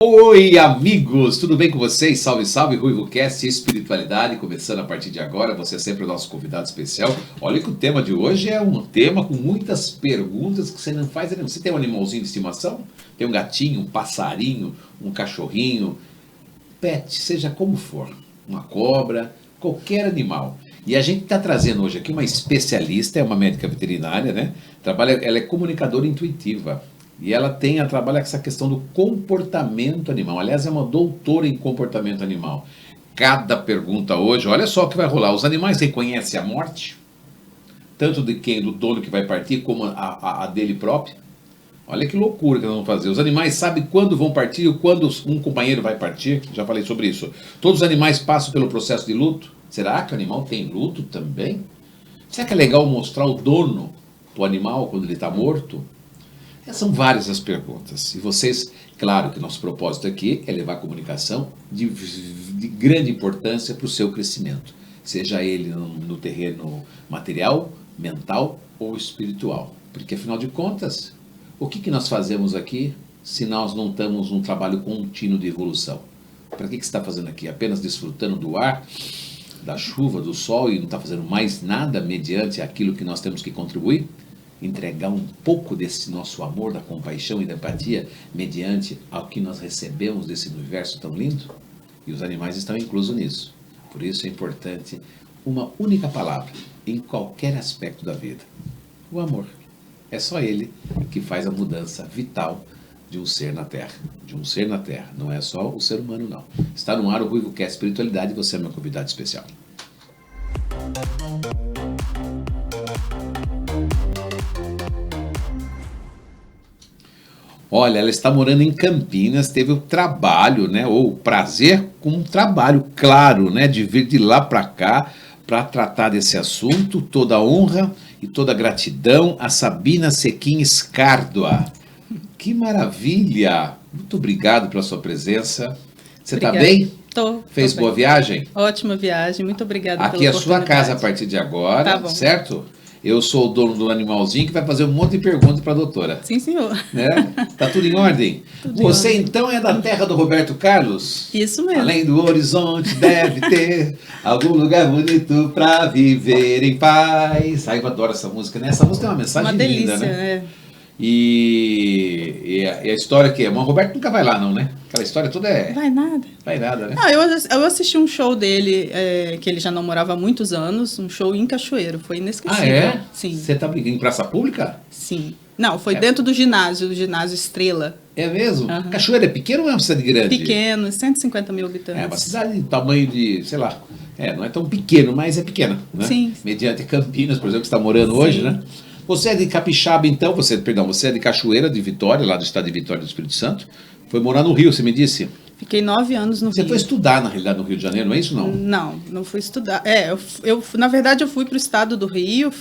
Oi, amigos! Tudo bem com vocês? Salve, salve! RuivoCast Espiritualidade, começando a partir de agora. Você é sempre o nosso convidado especial. Olha que o tema de hoje é um tema com muitas perguntas que você não faz. Você tem um animalzinho de estimação? Tem um gatinho, um passarinho, um cachorrinho? Pet, seja como for. Uma cobra, qualquer animal. E a gente está trazendo hoje aqui uma especialista, é uma médica veterinária, né? Ela é comunicadora intuitiva. E ela trabalha com essa questão do comportamento animal. Aliás, é uma doutora em comportamento animal. Cada pergunta hoje, olha só o que vai rolar. Os animais reconhecem a morte? Tanto de quem, do dono que vai partir, como a dele próprio. Olha que loucura que nós vamos fazer. Os animais sabem quando vão partir e quando um companheiro vai partir. Já falei sobre isso. Todos os animais passam pelo processo de luto. Será que o animal tem luto também? Será que é legal mostrar o dono do animal quando ele está morto? São várias as perguntas. E vocês, claro que nosso propósito aqui é levar a comunicação de grande importância para o seu crescimento. Seja ele no terreno material, mental ou espiritual. Porque, afinal de contas, o que nós fazemos aqui se nós não estamos num trabalho contínuo de evolução? Para que você está fazendo aqui? Apenas desfrutando do ar, da chuva, do sol e não está fazendo mais nada mediante aquilo que nós temos que contribuir? Entregar um pouco desse nosso amor, da compaixão e da empatia mediante ao que nós recebemos desse universo tão lindo? E os animais estão inclusos nisso. Por isso é importante uma única palavra em qualquer aspecto da vida: o amor. É só ele que faz a mudança vital de um ser na Terra. De um ser na Terra. Não é só o ser humano, não. Está no ar o RuivoCast Espiritualidade e você é meu convidado especial. Olha, ela está morando em Campinas, teve o trabalho, né, ou o prazer com um trabalho, claro, né, de vir de lá para cá para tratar desse assunto. Toda a honra e toda a gratidão a Sabina Sequim Escárdua. Que maravilha! Muito obrigado pela sua presença. Você está bem? Tô. Fez boa viagem? Ótima viagem, muito obrigada Aqui é a sua casa a partir de agora, tá bom. Certo? Eu sou o dono do animalzinho que vai fazer um monte de perguntas para a doutora. Sim, senhor. Né? Tá tudo em ordem? Tudo Você em ordem. Então é da terra do Roberto Carlos? Isso mesmo. Além do horizonte deve ter algum lugar bonito para viver em paz. Ai, eu adoro essa música, né? Essa música é uma mensagem uma linda, delícia, né? É. E a história que é? Mas o Roberto nunca vai lá, não, né? Aquela história toda é... Vai nada. Vai nada, né? Não, eu assisti um show dele, que ele já não morava há muitos anos, um show em Cachoeiro, foi inesquecível. Ah, é? Sim. Você tá brincando em praça pública? Sim. Não, foi dentro do ginásio Estrela. É mesmo? Uhum. Cachoeira é pequeno ou é uma cidade grande? Pequeno, 150 mil habitantes. É uma cidade de tamanho de, sei lá, não é tão pequeno, mas é pequena, né? Sim. Mediante Campinas, por exemplo, que você está morando hoje, né? Você é de Capixaba, então, você é de Cachoeira, de Vitória, lá do estado de Vitória do Espírito Santo. Foi morar no Rio, você me disse? Fiquei 9 anos no Rio. Você foi estudar, na realidade, no Rio de Janeiro, não é isso, não? Não fui estudar. Na verdade, eu fui para o estado do Rio,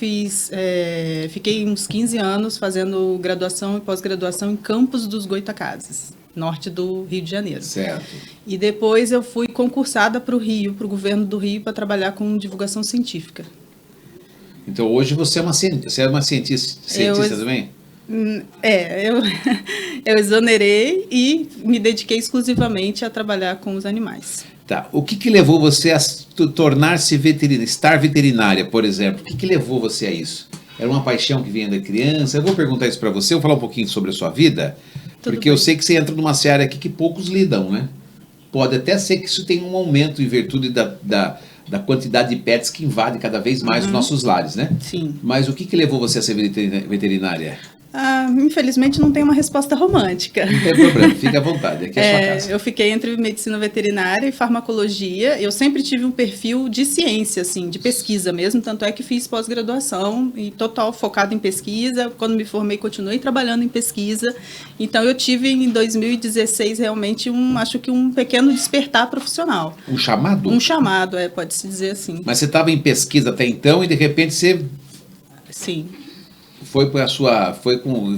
fiquei uns 15 anos fazendo graduação e pós-graduação em Campos dos Goytacazes, norte do Rio de Janeiro. Certo. E depois eu fui concursada para o Rio, para o governo do Rio, para trabalhar com divulgação científica. Então, hoje você é uma cientista também? Eu exonerei e me dediquei exclusivamente a trabalhar com os animais. Tá. O que levou você a tornar-se veterinária, estar veterinária, por exemplo? O que levou você a isso? Era uma paixão que vinha da criança? Eu vou perguntar isso para você, eu vou falar um pouquinho sobre a sua vida, porque eu sei que você entra numa seara aqui que poucos lidam, né? Pode até ser que isso tenha um aumento em virtude da quantidade de pets que invade cada vez mais os nossos lares, né? Sim. Mas o que levou você a ser veterinária? Infelizmente não tem uma resposta romântica. Não tem problema, fique à vontade, aqui é a sua casa. Eu fiquei entre medicina veterinária e farmacologia. Eu sempre tive um perfil de ciência, assim, de pesquisa mesmo, tanto é que fiz pós-graduação e total focado em pesquisa. Quando me formei, continuei trabalhando em pesquisa. Então eu tive em 2016 realmente acho que um pequeno despertar profissional. Um chamado? Um chamado, pode-se dizer assim. Mas você estava em pesquisa até então e de repente você... Sim.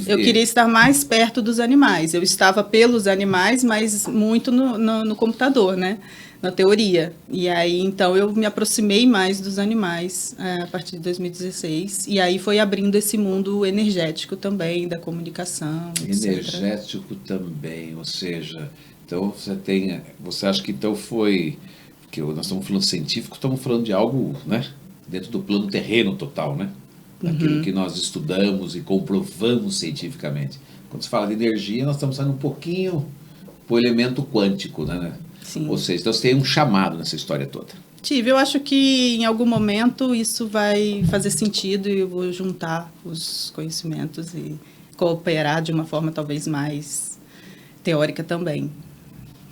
Eu queria estar mais perto dos animais. Eu estava pelos animais, mas muito no computador, né? Na teoria. E aí, então, eu me aproximei mais dos animais a partir de 2016. E aí foi abrindo esse mundo energético também, da comunicação, etc. Energético também, ou seja... Então você acha que então foi, que nós estamos falando científico, estamos falando de algo, né, dentro do plano terreno total, né? Daquilo que nós estudamos e comprovamos cientificamente. Quando se fala de energia, nós estamos saindo um pouquinho para o elemento quântico, né? Sim. Ou seja, então você tem um chamado nessa história toda. Eu acho que em algum momento isso vai fazer sentido e eu vou juntar os conhecimentos e cooperar de uma forma talvez mais teórica também.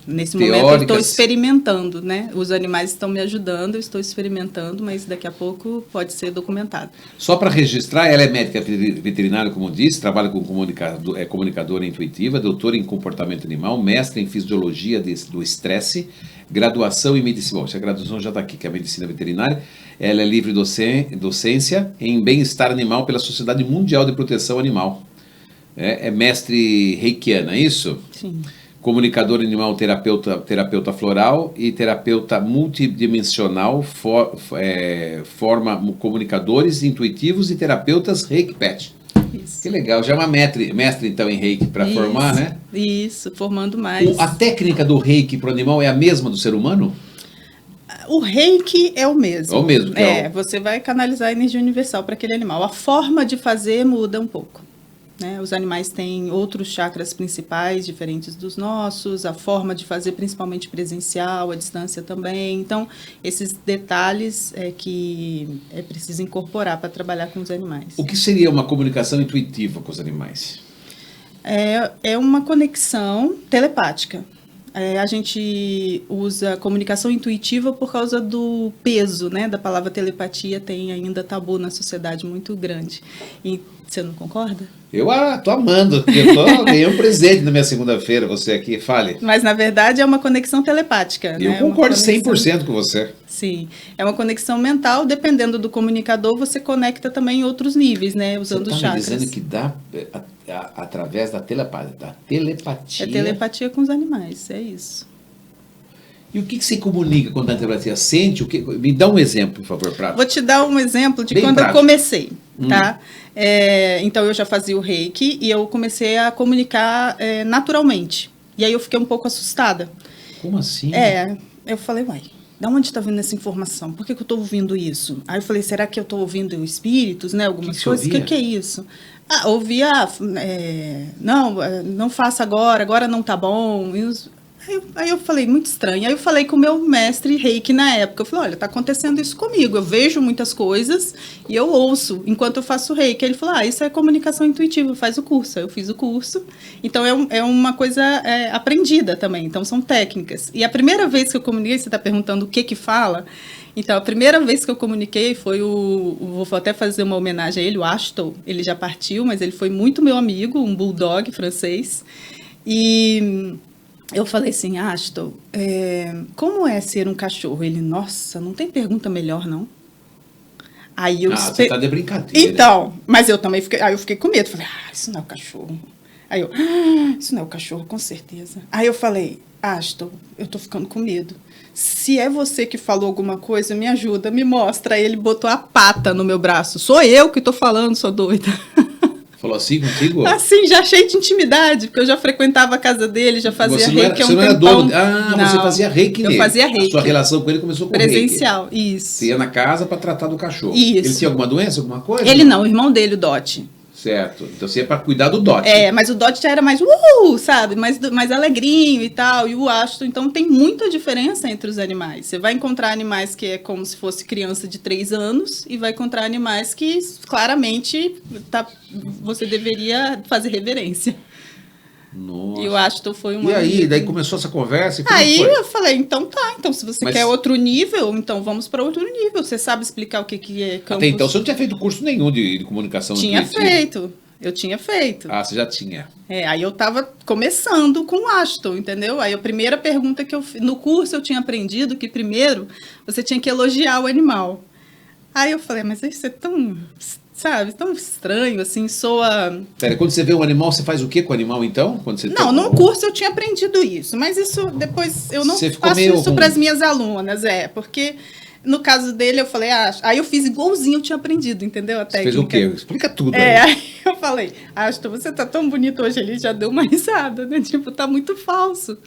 Nesse momento eu estou experimentando, né? Os animais estão me ajudando, eu estou experimentando, mas daqui a pouco pode ser documentado. Só para registrar, ela é médica veterinária, como disse, trabalha com comunicadora intuitiva, doutora em comportamento animal, mestre em fisiologia do estresse, graduação em medicina. Bom, essa graduação já está aqui, que é a medicina veterinária. Ela é livre docência em bem-estar animal pela Sociedade Mundial de Proteção Animal. É mestre reikiana, é isso? Sim. Comunicador animal, terapeuta floral e terapeuta multidimensional, forma comunicadores intuitivos e terapeutas Reiki Pet. Isso. Que legal, já é uma mestre então em Reiki para formar, né? Isso, formando mais. A técnica do Reiki para o animal é a mesma do ser humano? O Reiki é o mesmo. É o mesmo. Você vai canalizar a energia universal para aquele animal. A forma de fazer muda um pouco. Né? Os animais têm outros chakras principais diferentes dos nossos, a forma de fazer principalmente presencial, a distância também. Então, esses detalhes é que é preciso incorporar para trabalhar com os animais. O que seria uma comunicação intuitiva com os animais? É uma conexão telepática. A gente usa comunicação intuitiva por causa do peso, né, da palavra telepatia, tem ainda tabu na sociedade muito grande. E você não concorda? Eu tô amando, eu ganhei um presente na minha segunda-feira, você aqui, fale. Mas, na verdade, é uma conexão telepática. Eu concordo 100% com você. Sim, é uma conexão mental, dependendo do comunicador, você conecta também em outros níveis, né, usando os chakras. Você está me dizendo que dá através da telepatia. É telepatia com os animais, é isso. E o que você comunica quando a telepatia sente? Me dá um exemplo, por favor, prático. Vou te dar um exemplo de quando eu comecei, tá? Então, eu já fazia o Reiki e eu comecei a comunicar naturalmente. E aí eu fiquei um pouco assustada. Como assim? Eu falei, uai, de onde está vindo essa informação? Por que eu estou ouvindo isso? Aí eu falei, será que eu estou ouvindo espíritos, né? Algumas coisas? O que é isso? Ouvia, não faça agora não tá bom. Aí eu falei, muito estranho. Aí eu falei com o meu mestre Reiki na época. Eu falei, olha, tá acontecendo isso comigo. Eu vejo muitas coisas e eu ouço enquanto eu faço Reiki. Ele falou, isso é comunicação intuitiva, faz o curso. Aí eu fiz o curso. Então, é uma coisa aprendida também. Então, são técnicas. E a primeira vez que eu comuniquei, você está perguntando o que fala? Então, a primeira vez que eu comuniquei foi vou até fazer uma homenagem a ele, o Ashton. Ele já partiu, mas ele foi muito meu amigo, um bulldog francês. E eu falei assim, Ashton, como é ser um cachorro? Ele, nossa, não tem pergunta melhor, não. Aí você tá de brincadeira. Então, mas eu também fiquei com medo. Falei, isso não é o cachorro. Aí eu, isso não é o cachorro, com certeza. Aí eu falei, Ashton, eu tô ficando com medo. Se é você que falou alguma coisa, me ajuda, me mostra. Aí ele botou a pata no meu braço. Sou eu que tô falando, sou doida. Falou assim contigo? Assim, já cheio de intimidade, porque eu já frequentava a casa dele, já fazia reiki há um tempão. Você não era dono? Você fazia reiki nele. Eu fazia reiki. A sua relação com ele começou com presencial, reiki. Isso. Você ia na casa para tratar do cachorro. Isso. Ele tinha alguma doença, alguma coisa? Ele não, o irmão dele, o Dot. Certo. Então você ia para cuidar do Dot. Mas o Dot já era mais, sabe? Mais alegrinho e tal. E o Ashton, então tem muita diferença entre os animais. Você vai encontrar animais que é como se fosse criança de 3 anos e vai encontrar animais que claramente você deveria fazer reverência. Nossa. E o Ashton foi um E aí, daí começou essa conversa? Aí eu falei, então se você quer outro nível, então vamos para outro nível. Você sabe explicar o que é campus? Até então você não tinha feito curso nenhum de comunicação intuitiva? Eu tinha feito. Você já tinha. Aí eu estava começando com o Ashton, entendeu? Aí a primeira pergunta que eu fiz, no curso eu tinha aprendido que primeiro você tinha que elogiar o animal. Aí eu falei, mas isso é tão... Sabe, tão estranho, assim, soa... Pera, quando você vê um animal, você faz o que com o animal, então? Não, no curso eu tinha aprendido isso, mas isso depois eu não faço isso para as minhas alunas, porque no caso dele eu falei, aí eu fiz igualzinho eu tinha aprendido, entendeu? A técnica. Você fez o quê? Explica tudo. eu falei, Astor, você tá tão bonito hoje. Ele já deu uma risada, né? Tipo, tá muito falso.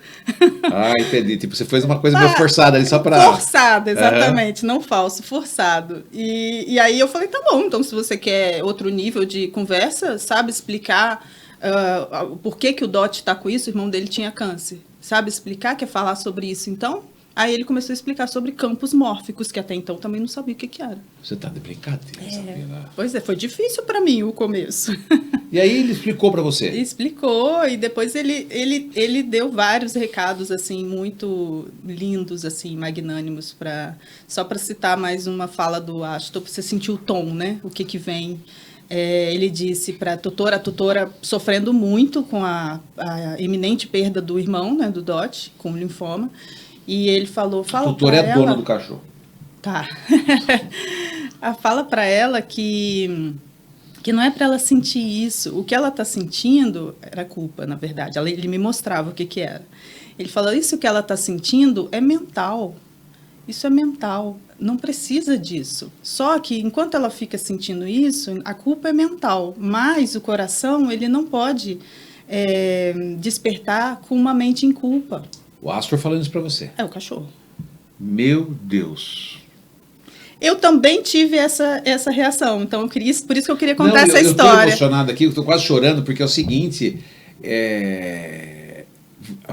Ah, entendi. Tipo, você fez uma coisa meio forçada ali só pra... Forçado, exatamente, não falso, forçado. E aí eu falei, tá bom, então se você quer outro nível de conversa, sabe explicar por que que o Dot tá com isso, o irmão dele tinha câncer. Sabe explicar, quer falar sobre isso, então? Aí ele começou a explicar sobre campos mórficos, que até então também não sabia o que que era. Você tá de brincadeira, Sabrina. Pois é, foi difícil para mim o começo. E aí ele explicou pra você? Explicou, e depois ele deu vários recados, assim, muito lindos, assim, magnânimos, só para citar mais uma fala do Astor, para você sentir o tom, né? O que que vem. Ele disse para a tutora sofrendo muito com a iminente perda do irmão, né, do Dot, com linfoma, e ele falou, fala A tutora pra é ela... dona do cachorro. Tá. Fala para ela que não é para ela sentir isso. O que ela está sentindo era culpa, na verdade. Ele me mostrava o que que era. Ele falou, isso que ela está sentindo é mental. Isso é mental. Não precisa disso. Só que, enquanto ela fica sentindo isso, a culpa é mental. Mas o coração, ele não pode despertar com uma mente em culpa. O Astor falando isso pra você. É o cachorro. Meu Deus. Eu também tive essa reação, então por isso que eu queria contar essa história. Eu estou emocionado aqui, eu estou quase chorando, porque é o seguinte,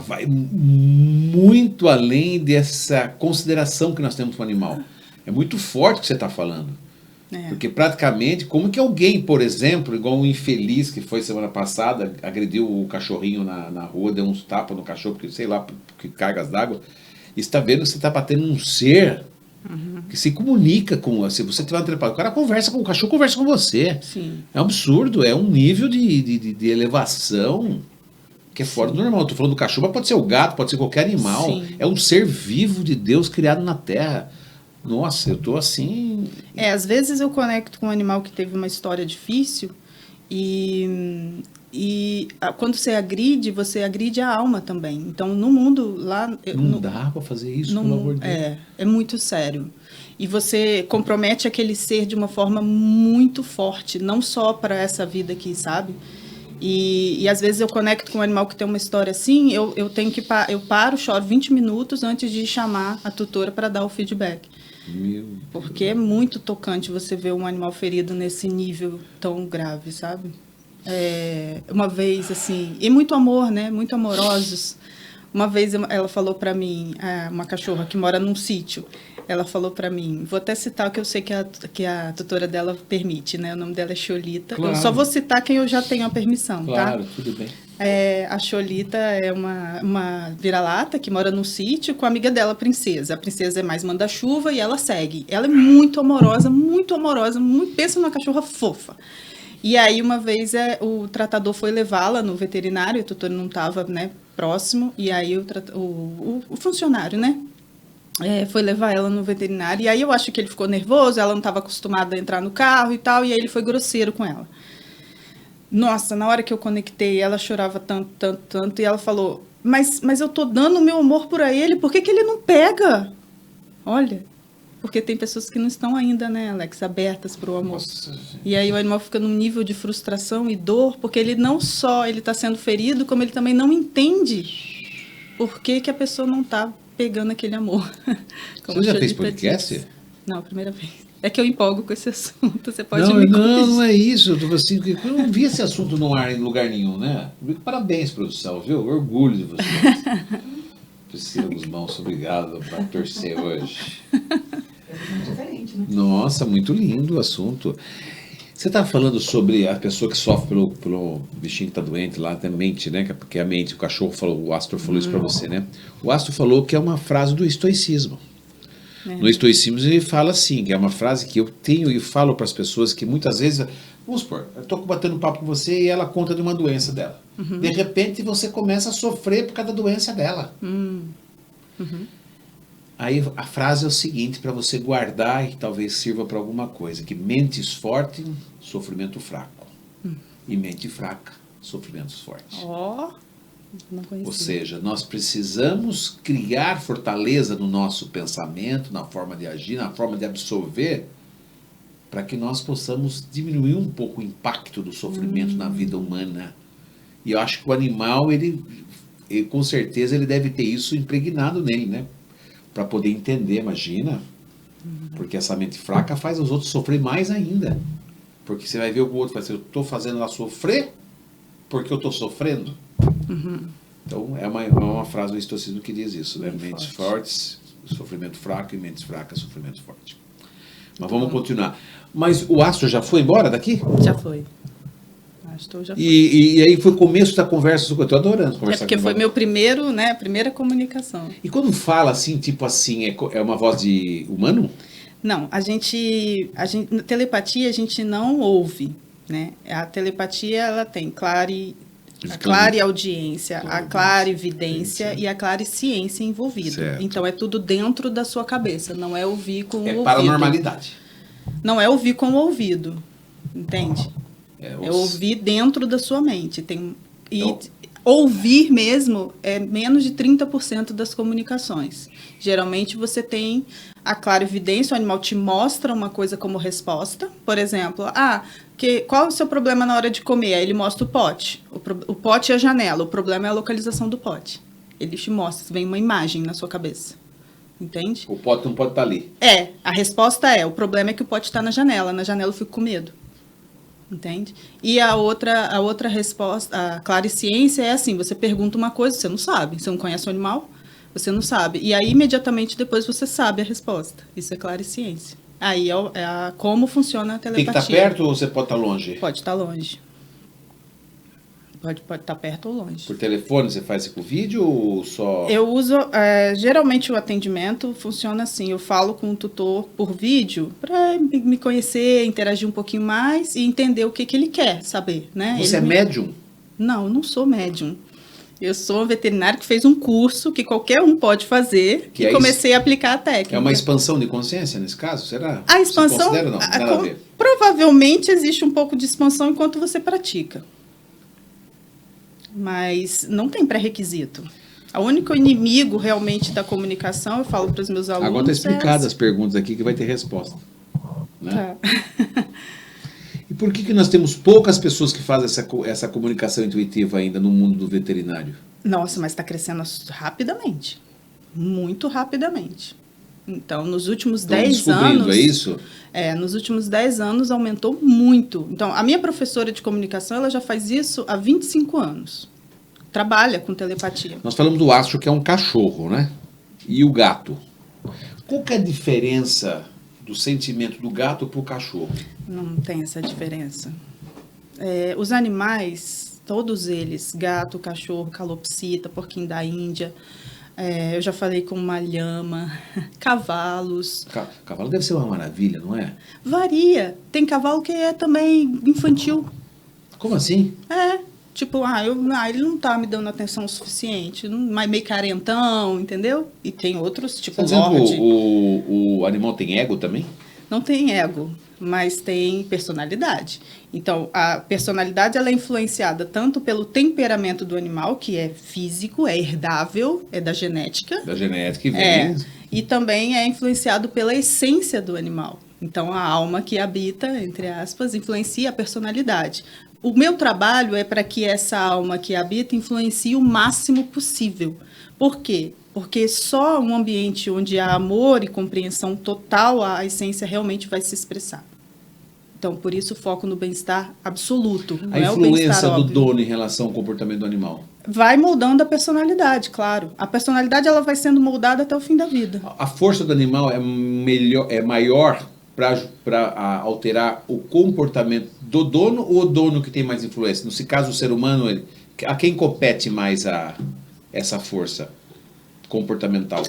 vai muito além dessa consideração que nós temos com o animal. É muito forte o que você está falando. Porque praticamente, como que alguém, por exemplo, igual um infeliz que foi semana passada, agrediu o cachorrinho na rua, deu uns tapas no cachorro, porque sei lá, porque cargas d'água, e está vendo que você está batendo um ser... que se comunica com você. Você tiver uma telepatia, o cara conversa com o cachorro, conversa com você. Sim. É um absurdo, é um nível de elevação que é fora do normal. Estou falando do cachorro, mas pode ser o gato, pode ser qualquer animal. Sim. É um ser vivo de Deus criado na terra. Nossa, eu tô assim... Às vezes eu conecto com um animal que teve uma história difícil e quando você agride a alma também. Então, no mundo lá... Não dá para fazer isso, pelo amor de Deus. É muito sério. E você compromete aquele ser de uma forma muito forte, não só para essa vida aqui, sabe? E às vezes eu conecto com um animal que tem uma história assim, eu paro, choro 20 minutos antes de chamar a tutora para dar o feedback. Porque é muito tocante você ver um animal ferido nesse nível tão grave, sabe? Uma vez, assim, e muito amor, né? Muito amorosos. Uma vez ela falou para mim, uma cachorra que mora num sítio, ela falou para mim, vou até citar o que eu sei que a tutora dela permite, né? O nome dela é Cholita. Claro. Eu só vou citar quem eu já tenho a permissão, claro, tá? Claro, tudo bem. A Cholita é uma vira-lata que mora num sítio com a amiga dela, a Princesa. A Princesa é mais manda-chuva e ela segue. Ela é muito amorosa, pensa numa cachorra fofa. E aí, uma vez, o tratador foi levá-la no veterinário, a tutora não estava, né, próximo, e aí o funcionário, né, foi levar ela no veterinário, e aí eu acho que ele ficou nervoso, ela não estava acostumada a entrar no carro e tal, e aí ele foi grosseiro com ela. Nossa, na hora que eu conectei, ela chorava tanto, e ela falou, mas eu tô dando o meu amor por ele, por que ele não pega? Olha... Porque tem pessoas que não estão ainda, né, Alex, abertas para o amor. Nossa, e aí o animal fica num nível de frustração e dor, porque ele não só está sendo ferido, como ele também não entende por que a pessoa não está pegando aquele amor. Você já fez podcast? Disse. Não, a primeira vez. É que eu empolgo com esse assunto, você pode me corrigir. Não é isso. Assim, eu não vi esse assunto no ar em lugar nenhum, né? Parabéns, produção, viu? Orgulho de vocês. Priscila Guzmão, obrigado por torcer hoje. Diferente, né? Nossa, muito lindo o assunto. Você estava falando sobre a pessoa que sofre pelo bichinho que está doente lá, tem mente, né? Porque a mente, o cachorro falou, o Astor falou isso para você, né? O Astor falou que é uma frase do estoicismo. No estoicismo ele fala assim, que é uma frase que eu tenho e falo para as pessoas que muitas vezes, vamos supor, eu estou batendo papo com você e ela conta de uma doença dela. De repente você começa a sofrer por causa da doença dela. Aí a frase é o seguinte, para você guardar e talvez sirva para alguma coisa, que mentes fortes, sofrimento fraco. E mente fraca, sofrimentos fortes. Não conhecia. Ou seja, nós precisamos criar fortaleza no nosso pensamento, na forma de agir, na forma de absorver, para que nós possamos diminuir um pouco o impacto do sofrimento na vida humana. E eu acho que o animal, ele com certeza, ele deve ter isso impregnado nele, né? Para poder entender, imagina. Porque essa mente fraca faz os outros sofrer mais ainda. Porque você vai ver o outro, vai dizer, eu estou fazendo ela sofrer porque eu estou sofrendo. Então, é uma frase do estoicismo que diz isso, né? Mentes fortes, sofrimento fraco, e mentes fracas, sofrimento forte. Mas vamos continuar. Mas o Astro já foi embora daqui? Já foi. Astor já foi. E aí foi o começo da conversa. Eu estou adorando conversar porque com foi você. meu primeiro, né? Primeira comunicação. E quando fala assim, tipo assim, é uma voz de humano? Não, na telepatia a gente não ouve, né? A telepatia, ela tem a clareaudiência, a clarividência e a clarisciência envolvida. Certo. Então, é tudo dentro da sua cabeça, não é ouvir com o ouvido. É paranormalidade. Não é ouvir com o ouvido, entende? É ouvir dentro da sua mente. Ouvir mesmo é menos de 30% das comunicações. Geralmente você tem a clarividência, o animal te mostra uma coisa como resposta. Por exemplo, qual é o seu problema na hora de comer? Aí ele mostra o pote. O pote é a janela, o problema é a localização do pote. Ele te mostra, vem uma imagem na sua cabeça. Entende? O pote não pode estar ali. A resposta o problema é que o pote está na janela eu fico com medo. Entende? E a outra resposta, a clarisciência é assim, você pergunta uma coisa, você não sabe, você não conhece o animal, você não sabe. E aí, imediatamente depois, você sabe a resposta. Isso é clarisciência. Aí como funciona a telepatia. Tem que estar perto ou você pode estar longe? Pode estar longe. Pode estar perto ou longe. Por telefone você faz isso com vídeo ou só... Eu uso, geralmente o atendimento funciona assim, eu falo com o tutor por vídeo para me conhecer, interagir um pouquinho mais e entender o que ele quer saber, né? Você é médium? Não, eu não sou médium. Eu sou um veterinário que fez um curso que qualquer um pode fazer e comecei a aplicar a técnica. É uma expansão de consciência nesse caso, será? A expansão, você considera, não? Nada a ver. Provavelmente existe um pouco de expansão enquanto você pratica. Mas não tem pré-requisito. O único inimigo realmente da comunicação, eu falo para os meus alunos... Agora está explicado as perguntas aqui que vai ter resposta. Né? Tá. E por que nós temos poucas pessoas que fazem essa comunicação intuitiva ainda no mundo do veterinário? Nossa, mas está crescendo rapidamente. Muito rapidamente. Então, nos últimos 10 anos... é isso? Nos últimos 10 anos aumentou muito. Então, a minha professora de comunicação, ela já faz isso há 25 anos. Trabalha com telepatia. Nós falamos do Astro, que é um cachorro, né? E o gato. Qual que é a diferença do sentimento do gato para o cachorro? Não tem essa diferença. Os animais, todos eles, gato, cachorro, calopsita, porquinho da Índia... eu já falei com uma lhama, cavalos. Cavalo deve ser uma maravilha, não é? Varia. Tem cavalo que é também infantil. Como assim? Tipo, ele não tá me dando atenção o suficiente, mas meio carentão, entendeu? E tem outros, tipo, lorde. O animal tem ego também? Não tem ego, mas tem personalidade. Então, a personalidade ela é influenciada tanto pelo temperamento do animal, que é físico, é herdável, é da genética. Da genética que vem. E também é influenciado pela essência do animal. Então, a alma que habita, entre aspas, influencia a personalidade. O meu trabalho é para que essa alma que habita influencie o máximo possível. Por quê? Porque só um ambiente onde há amor e compreensão total, a essência realmente vai se expressar. Então, por isso, foco no bem-estar absoluto. Não A é o influência bem-estar do óbvio. dono em relação ao comportamento do animal. Vai moldando a personalidade, claro. A personalidade ela vai sendo moldada até o fim da vida. A força do animal é maior para alterar o comportamento do dono ou o dono que tem mais influência? No caso, o ser humano, a quem compete mais essa força comportamental?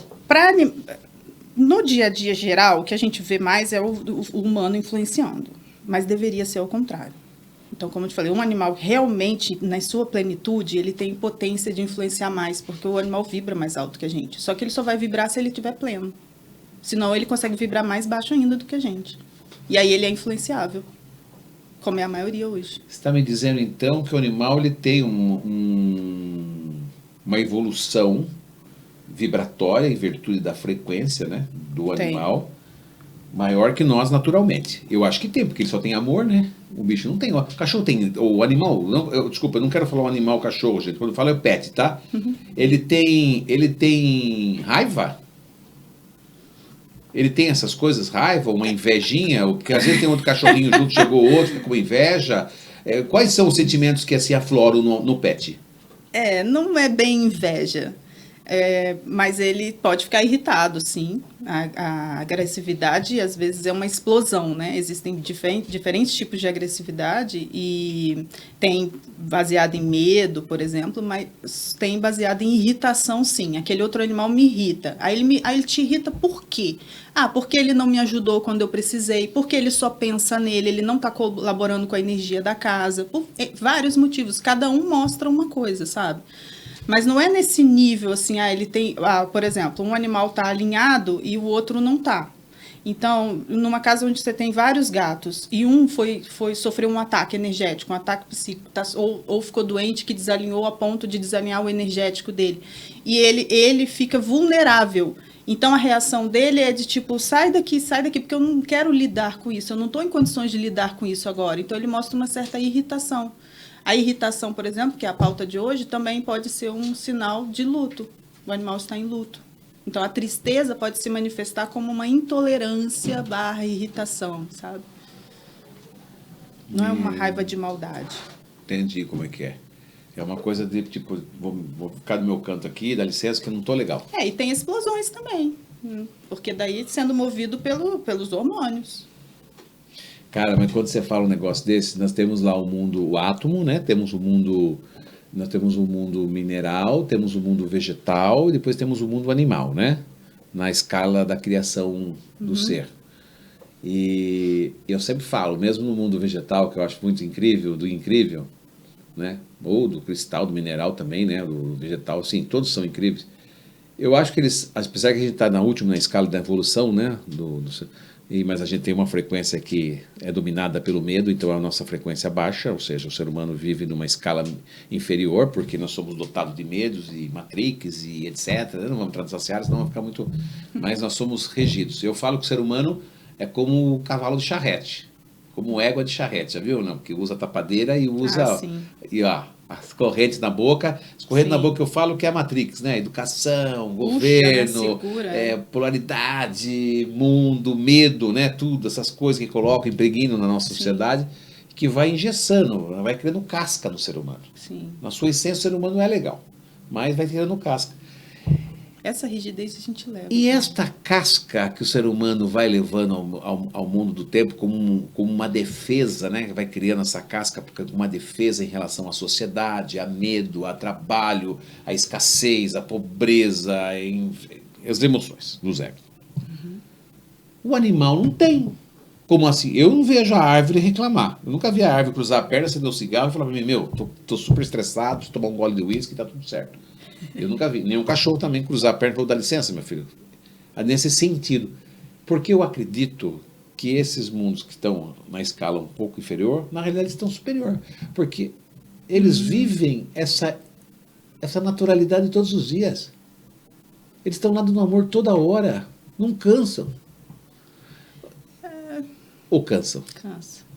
No dia a dia geral, o que a gente vê mais é o humano influenciando, mas deveria ser ao contrário. Então, como eu te falei, um animal realmente, na sua plenitude, ele tem potência de influenciar mais, porque o animal vibra mais alto que a gente. Só que ele só vai vibrar se ele estiver pleno. Senão, ele consegue vibrar mais baixo ainda do que a gente. E aí, ele é influenciável, como é a maioria hoje. Você está me dizendo, então, que o animal ele tem uma evolução vibratória em virtude da frequência, né, do animal. Maior que nós, naturalmente. Eu acho que tem, porque ele só tem amor, né? O bicho não tem. O cachorro tem. O animal. Não, desculpa, eu não quero falar o animal, o cachorro, gente. Quando eu falo é o pet, tá? Ele tem raiva? Ele tem essas coisas, raiva, uma invejinha? Porque às vezes tem outro cachorrinho junto, chegou outro, fica com inveja. Quais são os sentimentos que se afloram no pet? Não é bem inveja. Mas ele pode ficar irritado, sim. A agressividade, às vezes, é uma explosão, né? Existem diferentes tipos de agressividade e tem baseado em medo, por exemplo, mas tem baseado em irritação, sim. Aquele outro animal me irrita. Aí ele te irrita por quê? Porque ele não me ajudou quando eu precisei, porque ele só pensa nele, ele não está colaborando com a energia da casa, por vários motivos. Cada um mostra uma coisa, sabe? Mas não é nesse nível, assim, ele tem, por exemplo, um animal está alinhado e o outro não está. Então, numa casa onde você tem vários gatos e um sofreu um ataque energético, um ataque psíquico, ou ficou doente que desalinhou a ponto de desalinhar o energético dele, e ele fica vulnerável. Então, a reação dele é de tipo, sai daqui, porque eu não quero lidar com isso, eu não estou em condições de lidar com isso agora. Então, ele mostra uma certa irritação. A irritação, por exemplo, que é a pauta de hoje, também pode ser um sinal de luto. O animal está em luto. Então, a tristeza pode se manifestar como uma intolerância / irritação, sabe? Não é uma raiva de maldade. Entendi como é que é. É uma coisa de, tipo, vou ficar do meu canto aqui, dá licença que eu não tô legal. E tem explosões também. Porque daí sendo movido pelos hormônios. Cara, mas quando você fala um negócio desse, nós temos lá o mundo, o átomo, né? Nós temos o mundo mineral, temos o mundo vegetal e depois temos o mundo animal, né? Na escala da criação do ser. E eu sempre falo, mesmo no mundo vegetal, que eu acho muito incrível, né? Ou do cristal, do mineral também, né? Do vegetal, sim, todos são incríveis. Eu acho que eles, apesar que a gente está na escala da evolução, né? Mas a gente tem uma frequência que é dominada pelo medo, então a nossa frequência baixa, ou seja, o ser humano vive numa escala inferior, porque nós somos dotados de medos e matrix e etc. Não vamos entrar nessas áreas, senão vai ficar muito... Mas nós somos regidos. Eu falo que o ser humano é como o cavalo de charrete, como égua de charrete, já viu? Não? Porque usa tapadeira e usa... as correntes na boca. As correntes na boca eu falo que é a Matrix, né? Educação, governo, polaridade, mundo, medo, né? Tudo, essas coisas que colocam, impregnam na nossa sociedade, que vai engessando, vai criando casca no ser humano. Sim. Na sua essência, o ser humano é legal, mas vai criando casca. Essa rigidez a gente leva. E esta casca que o ser humano vai levando ao mundo do tempo como uma defesa, né? Vai criando essa casca como uma defesa em relação à sociedade, a medo, a trabalho, a escassez, a pobreza, as emoções dos egos. O animal não tem. Como assim? Eu não vejo a árvore reclamar. Eu nunca vi a árvore cruzar a perna, acender um cigarro e falar para mim, tô super estressado, preciso tomar um gole de uísque e tá tudo certo. Eu nunca vi. Nem um cachorro também cruzar a perna e falar, dá licença, meu filho. Nesse sentido. Porque eu acredito que esses mundos que estão na escala um pouco inferior, na realidade estão superior. Porque eles vivem essa naturalidade todos os dias. Eles estão lá no amor toda hora. Não cansam. Ou cansam? Cansa.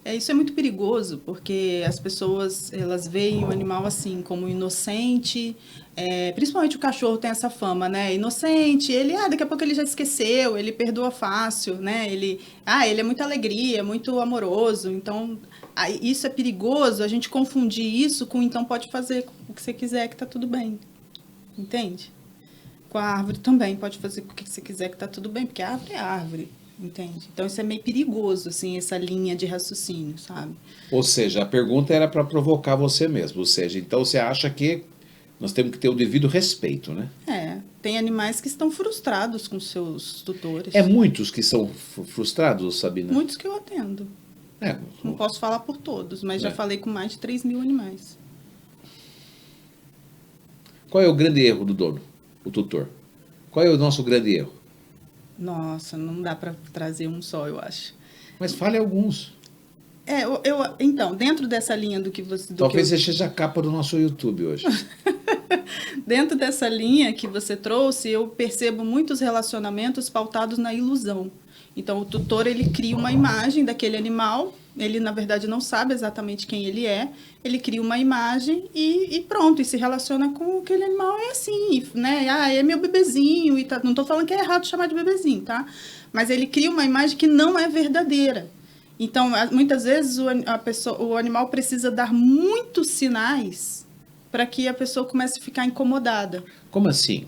Isso é muito perigoso, porque as pessoas, elas veem o animal assim, como inocente, principalmente o cachorro tem essa fama, né? Inocente, ele, daqui a pouco ele já esqueceu, ele perdoa fácil, né? Ele é muita alegria, muito amoroso, então, isso é perigoso, a gente confundir isso com, então pode fazer o que você quiser que tá tudo bem, entende? Com a árvore também, pode fazer o que você quiser que tá tudo bem, porque a árvore é árvore. Entende? Então isso é meio perigoso, assim, essa linha de raciocínio, sabe? Ou seja, a pergunta era para provocar você mesmo. Ou seja, então você acha que nós temos que ter o devido respeito, né? Tem animais que estão frustrados com seus tutores. Muitos que são frustrados, Sabina? Muitos que eu atendo. Não posso falar por todos, mas já falei com mais de 3 mil animais. Qual é o grande erro do dono, o tutor? Qual é o nosso grande erro? Nossa, não dá para trazer um só, eu acho. Mas fale alguns. Então, dentro dessa linha do que você... Talvez seja a capa do nosso YouTube hoje. Dentro dessa linha que você trouxe, eu percebo muitos relacionamentos pautados na ilusão. Então, o tutor, ele cria uma imagem daquele animal, ele, na verdade, não sabe exatamente quem ele cria uma imagem e pronto, e se relaciona com aquele animal, é assim, né? Ah, é meu bebezinho, e tá, não estou falando que é errado chamar de bebezinho, tá? Mas ele cria uma imagem que não é verdadeira. Então, muitas vezes, o animal precisa dar muitos sinais para que a pessoa comece a ficar incomodada. Como assim?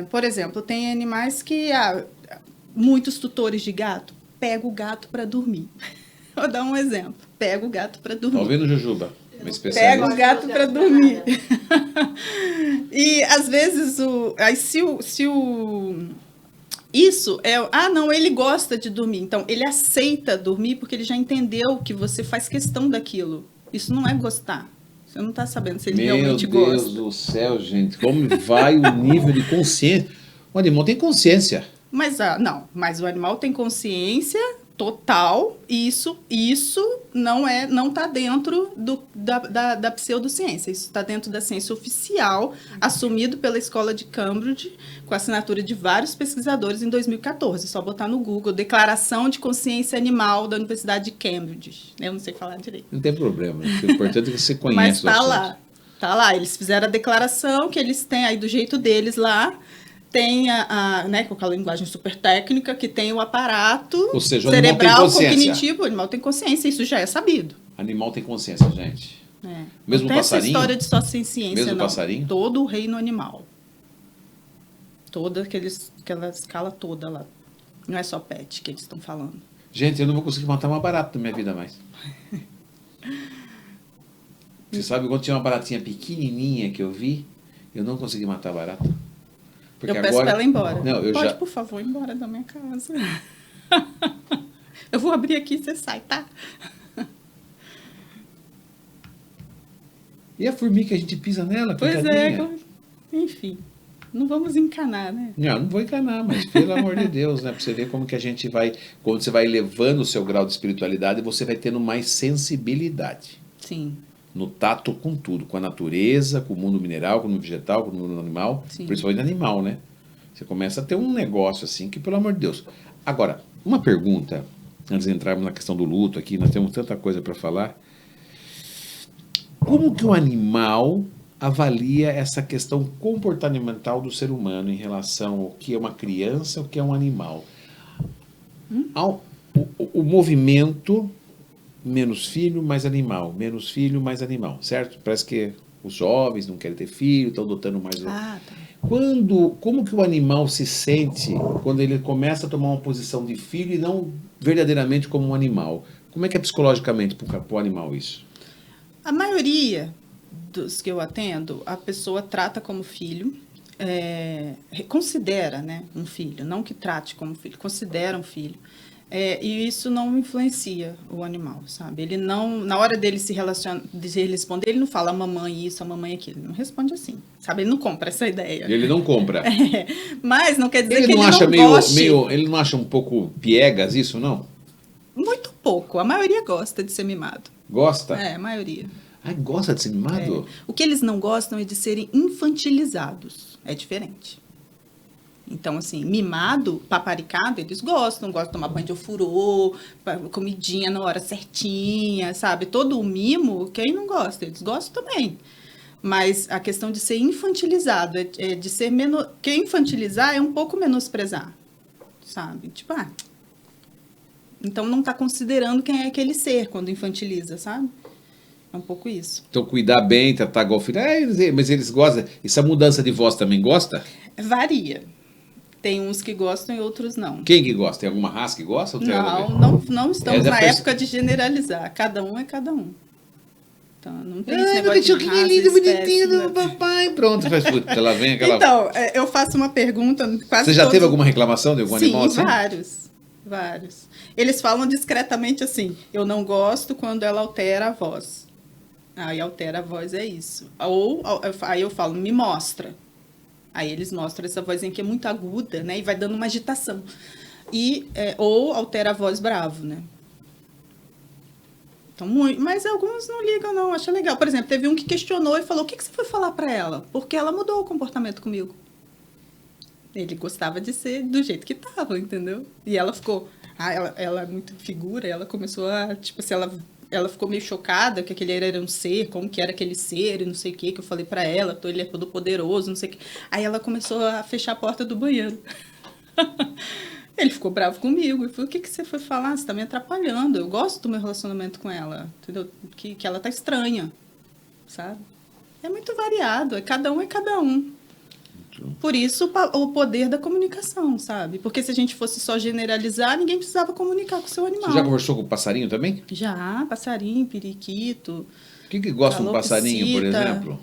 Por exemplo, tem animais que... muitos tutores de gato pegam o gato para dormir. Vou dar um exemplo. Pega o gato para dormir. Tá ouvindo, Jujuba? Pega o gato para dormir. E, às vezes, isso é... não, ele gosta de dormir. Então, ele aceita dormir porque ele já entendeu que você faz questão daquilo. Isso não é gostar. Você não está sabendo se ele realmente gosta. Meu Deus do céu, gente. Como vai o nível de consciência? O animal tem consciência. Mas o animal tem consciência total, e isso não está dentro da pseudociência, isso está dentro da ciência oficial, assumido pela Escola de Cambridge, com a assinatura de vários pesquisadores em 2014, só botar no Google, Declaração de Consciência Animal da Universidade de Cambridge, eu não sei falar direito. Não tem problema, o importante é que você conheça. Mas tá lá, eles fizeram a declaração que eles têm aí do jeito deles lá, tem né, com aquela linguagem super técnica, que tem o aparato cerebral, cognitivo, o animal tem consciência, isso já é sabido. Animal tem consciência, gente. Mesmo não tem passarinho? Essa história de só sem ciência, mesmo não. Passarinho? Todo o reino animal. Toda aquela escala toda lá. Não é só pet que eles estão falando. Gente, eu não vou conseguir matar uma barata na minha vida mais. Você sabe quando tinha uma baratinha pequenininha que eu vi, eu não consegui matar a barata. Porque eu peço para ela ir embora. Não, Pode, por favor, ir embora da minha casa. Eu vou abrir aqui e você sai, tá? E a formiga que a gente pisa nela? Pois enfim. Não vamos encanar, né? Não vou encanar, mas pelo amor de Deus, né? Pra você ver como que a gente vai... Quando você vai elevando o seu grau de espiritualidade, você vai tendo mais sensibilidade. Sim. No tato com tudo, com a natureza, com o mundo mineral, com o mundo vegetal, com o mundo animal, Sim. Principalmente animal, né? Você começa a ter um negócio assim que, pelo amor de Deus. Agora, uma pergunta, antes de entrarmos na questão do luto aqui, nós temos tanta coisa para falar. Como que o animal avalia essa questão comportamental do ser humano em relação ao que é uma criança, o que é um animal? O movimento... menos filho, mais animal. Menos filho, mais animal. Certo? Parece que os jovens não querem ter filho, estão adotando mais... Tá. Como que o animal se sente quando ele começa a tomar uma posição de filho e não verdadeiramente como um animal? Como é que é psicologicamente para o animal isso? A maioria dos que eu atendo, a pessoa trata como filho, considera, né, um filho. Não que trate como filho, considera um filho. E isso não influencia o animal, sabe? Ele não, na hora dele se responder, ele não fala a mamãe isso, a mamãe aquilo. Ele não responde assim, sabe? Ele não compra essa ideia. Ele não compra. Mas não quer dizer que ele ele acha não goste. Ele não acha um pouco piegas isso, não? Muito pouco. A maioria gosta de ser mimado. Gosta? A maioria. Gosta de ser mimado? O que eles não gostam é de serem infantilizados. É diferente. Então, assim, mimado, paparicado, eles gostam de tomar banho de ofurô, comidinha na hora certinha, sabe? Todo o mimo, quem não gosta? Eles gostam também. Mas a questão de ser infantilizado, de ser menos... Porque infantilizar é um pouco menosprezar, sabe? Tipo, então não está considerando quem é aquele ser quando infantiliza, sabe? É um pouco isso. Então, cuidar bem, tratar igual filho. Mas eles gostam. Essa mudança de voz também gosta? Varia. Tem uns que gostam e outros não. Quem que gosta? Tem alguma raça que gosta? Não estamos na época de generalizar. Cada um é cada um. Então, não tem esse negócio de raça, que lindo, bonitinho do papai. Pronto, faz puta. Ela vem aquela... Então, eu faço uma pergunta quase Você já teve alguma reclamação de algum animal assim? Sim, vários. Eles falam discretamente assim, eu não gosto quando ela altera a voz. Aí altera a voz, é isso. Aí eu falo, me mostra. Aí eles mostram essa vozinha que é muito aguda, né? E vai dando uma agitação. Ou altera a voz bravo, né? Então, mas alguns não ligam, não. Acha legal. Por exemplo, teve um que questionou e falou: o que você foi falar para ela? Porque ela mudou o comportamento comigo. Ele gostava de ser do jeito que tava, entendeu? E ela ficou... ela é muito figura, ela começou a... Tipo assim, ela ficou meio chocada que aquele era um ser, como que era aquele ser e não sei o que eu falei pra ela, ele é todo poderoso, não sei o que. Aí ela começou a fechar a porta do banheiro. Ele ficou bravo comigo e falou: o que você foi falar? Você tá me atrapalhando, eu gosto do meu relacionamento com ela, entendeu? Que ela tá estranha, sabe? É muito variado, cada um é cada um. Por isso o poder da comunicação, sabe? Porque se a gente fosse só generalizar, ninguém precisava comunicar com o seu animal. Você já conversou com o passarinho também? Já, passarinho, periquito. O que gosta de um passarinho, por exemplo?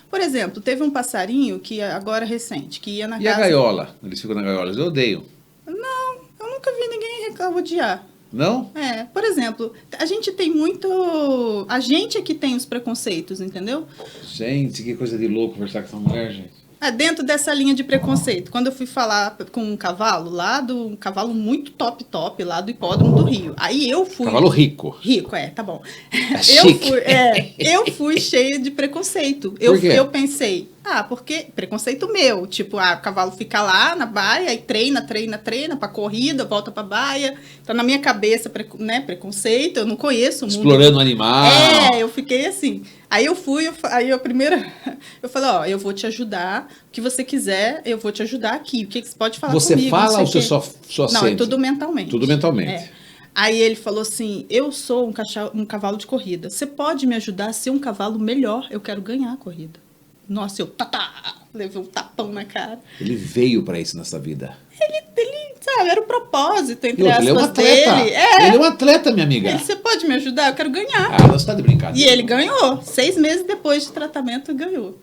Por exemplo, teve um passarinho que agora recente, que ia na casa... E a gaiola? Eles ficam na gaiola, eu odeio. Não, eu nunca vi ninguém odiar. Não? Por exemplo, a gente tem muito... A gente é que tem os preconceitos, entendeu? Gente, que coisa de louco conversar com essa mulher, gente. Dentro dessa linha de preconceito, quando eu fui falar com um cavalo, um cavalo muito top, lá do hipódromo do Rio. Aí eu fui... Cavalo rico. Rico, tá bom. Chique. Eu fui cheia de preconceito. Por quê? Eu pensei, porque preconceito meu. Tipo, o cavalo fica lá na baia, aí treina pra corrida, volta pra baia. Então, na minha cabeça, preconceito, eu não conheço o mundo. Explorando o animal. Eu fiquei assim. Aí eu fui, eu falei, eu vou te ajudar, o que você quiser, eu vou te ajudar aqui, o que você pode falar você comigo? Você fala ou você só Não, sente? é tudo mentalmente. Tudo mentalmente. Aí ele falou assim, eu sou um cavalo de corrida, você pode me ajudar a ser um cavalo melhor, eu quero ganhar a corrida. Nossa, eu levei um tapão na cara. Ele veio pra isso nessa vida. Ele sabe, era o propósito, entre aspas, ele é um atleta. dele. Ele é um atleta, minha amiga. Você pode me ajudar? Eu quero ganhar. Você tá de brincadeira. E ele ganhou. 6 meses depois de tratamento, ganhou.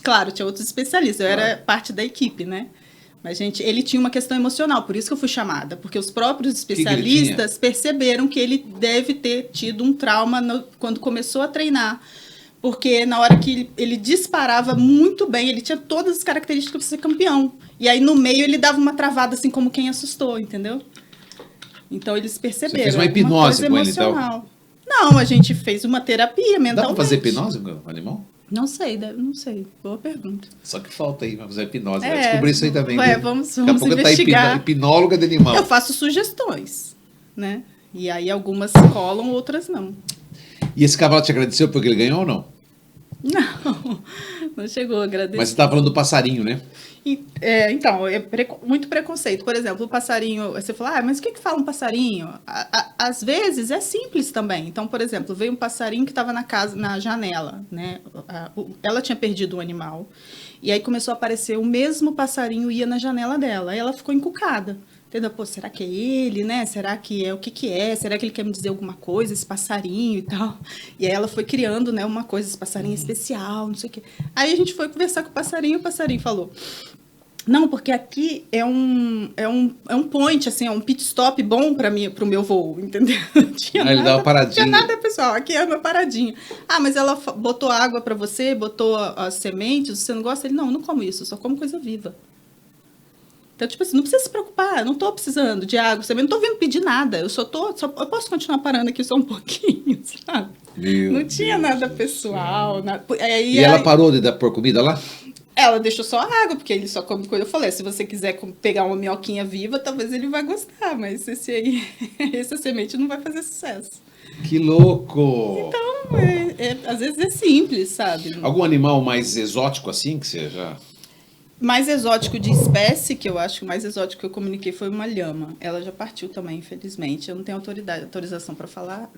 Claro, tinha outros especialistas. Eu era parte da equipe, né? Mas, gente, ele tinha uma questão emocional. Por isso que eu fui chamada. Porque os próprios especialistas perceberam que ele deve ter tido um trauma quando começou a treinar. Porque na hora que ele disparava muito bem, ele tinha todas as características para ser campeão. E aí, no meio, ele dava uma travada, assim, como quem assustou, entendeu? Então, eles perceberam. Você fez uma hipnose com ele, então? Não, a gente fez uma terapia mentalmente. Dá para fazer hipnose com o animal? Não sei. Boa pergunta. Só que falta aí, vamos fazer hipnose. Vai descobrir isso aí também. Vamos Daqui a pouco investigar. Tá hipnóloga de animal. Eu faço sugestões, né? E aí, algumas colam, outras não. E esse cavalo te agradeceu porque ele ganhou ou não? Não chegou a agradecer. Mas você estava falando do passarinho, né? Então, muito preconceito. Por exemplo, o passarinho, você fala, mas o que fala um passarinho? Às vezes é simples também. Então, por exemplo, veio um passarinho que estava na janela, né? Ela tinha perdido um animal. E aí começou a aparecer o mesmo passarinho ia na janela dela. Aí ela ficou encucada. Entendeu? Pô, será que é ele, né? Será que é? O que é? Será que ele quer me dizer alguma coisa, esse passarinho e tal? E aí ela foi criando, né, uma coisa, esse passarinho especial, não sei o quê. Aí a gente foi conversar com o passarinho falou, não, porque aqui é um point, assim, é um pit stop bom para o meu voo, entendeu? Ele dá uma paradinha. Não tinha nada, pessoal, aqui é uma paradinha. Mas ela botou água para você, botou as sementes, você não gosta? Ele, não como isso, eu só como coisa viva. Então, tipo assim, não precisa se preocupar, eu não tô precisando de água, eu não tô vindo pedir nada, eu posso continuar parando aqui só um pouquinho, sabe? Não tinha nada pessoal. E ela parou de pôr comida lá? Ela deixou só a água, porque ele só come coisa. Eu falei, se você quiser pegar uma minhoquinha viva, talvez ele vai gostar, mas essa semente não vai fazer sucesso. Que louco! Então, às vezes é simples, sabe? Algum animal mais exótico assim que você já... Mais exótico de espécie, que eu acho que o mais exótico que eu comuniquei foi uma lhama. Ela já partiu também, infelizmente. Eu não tenho autorização para falar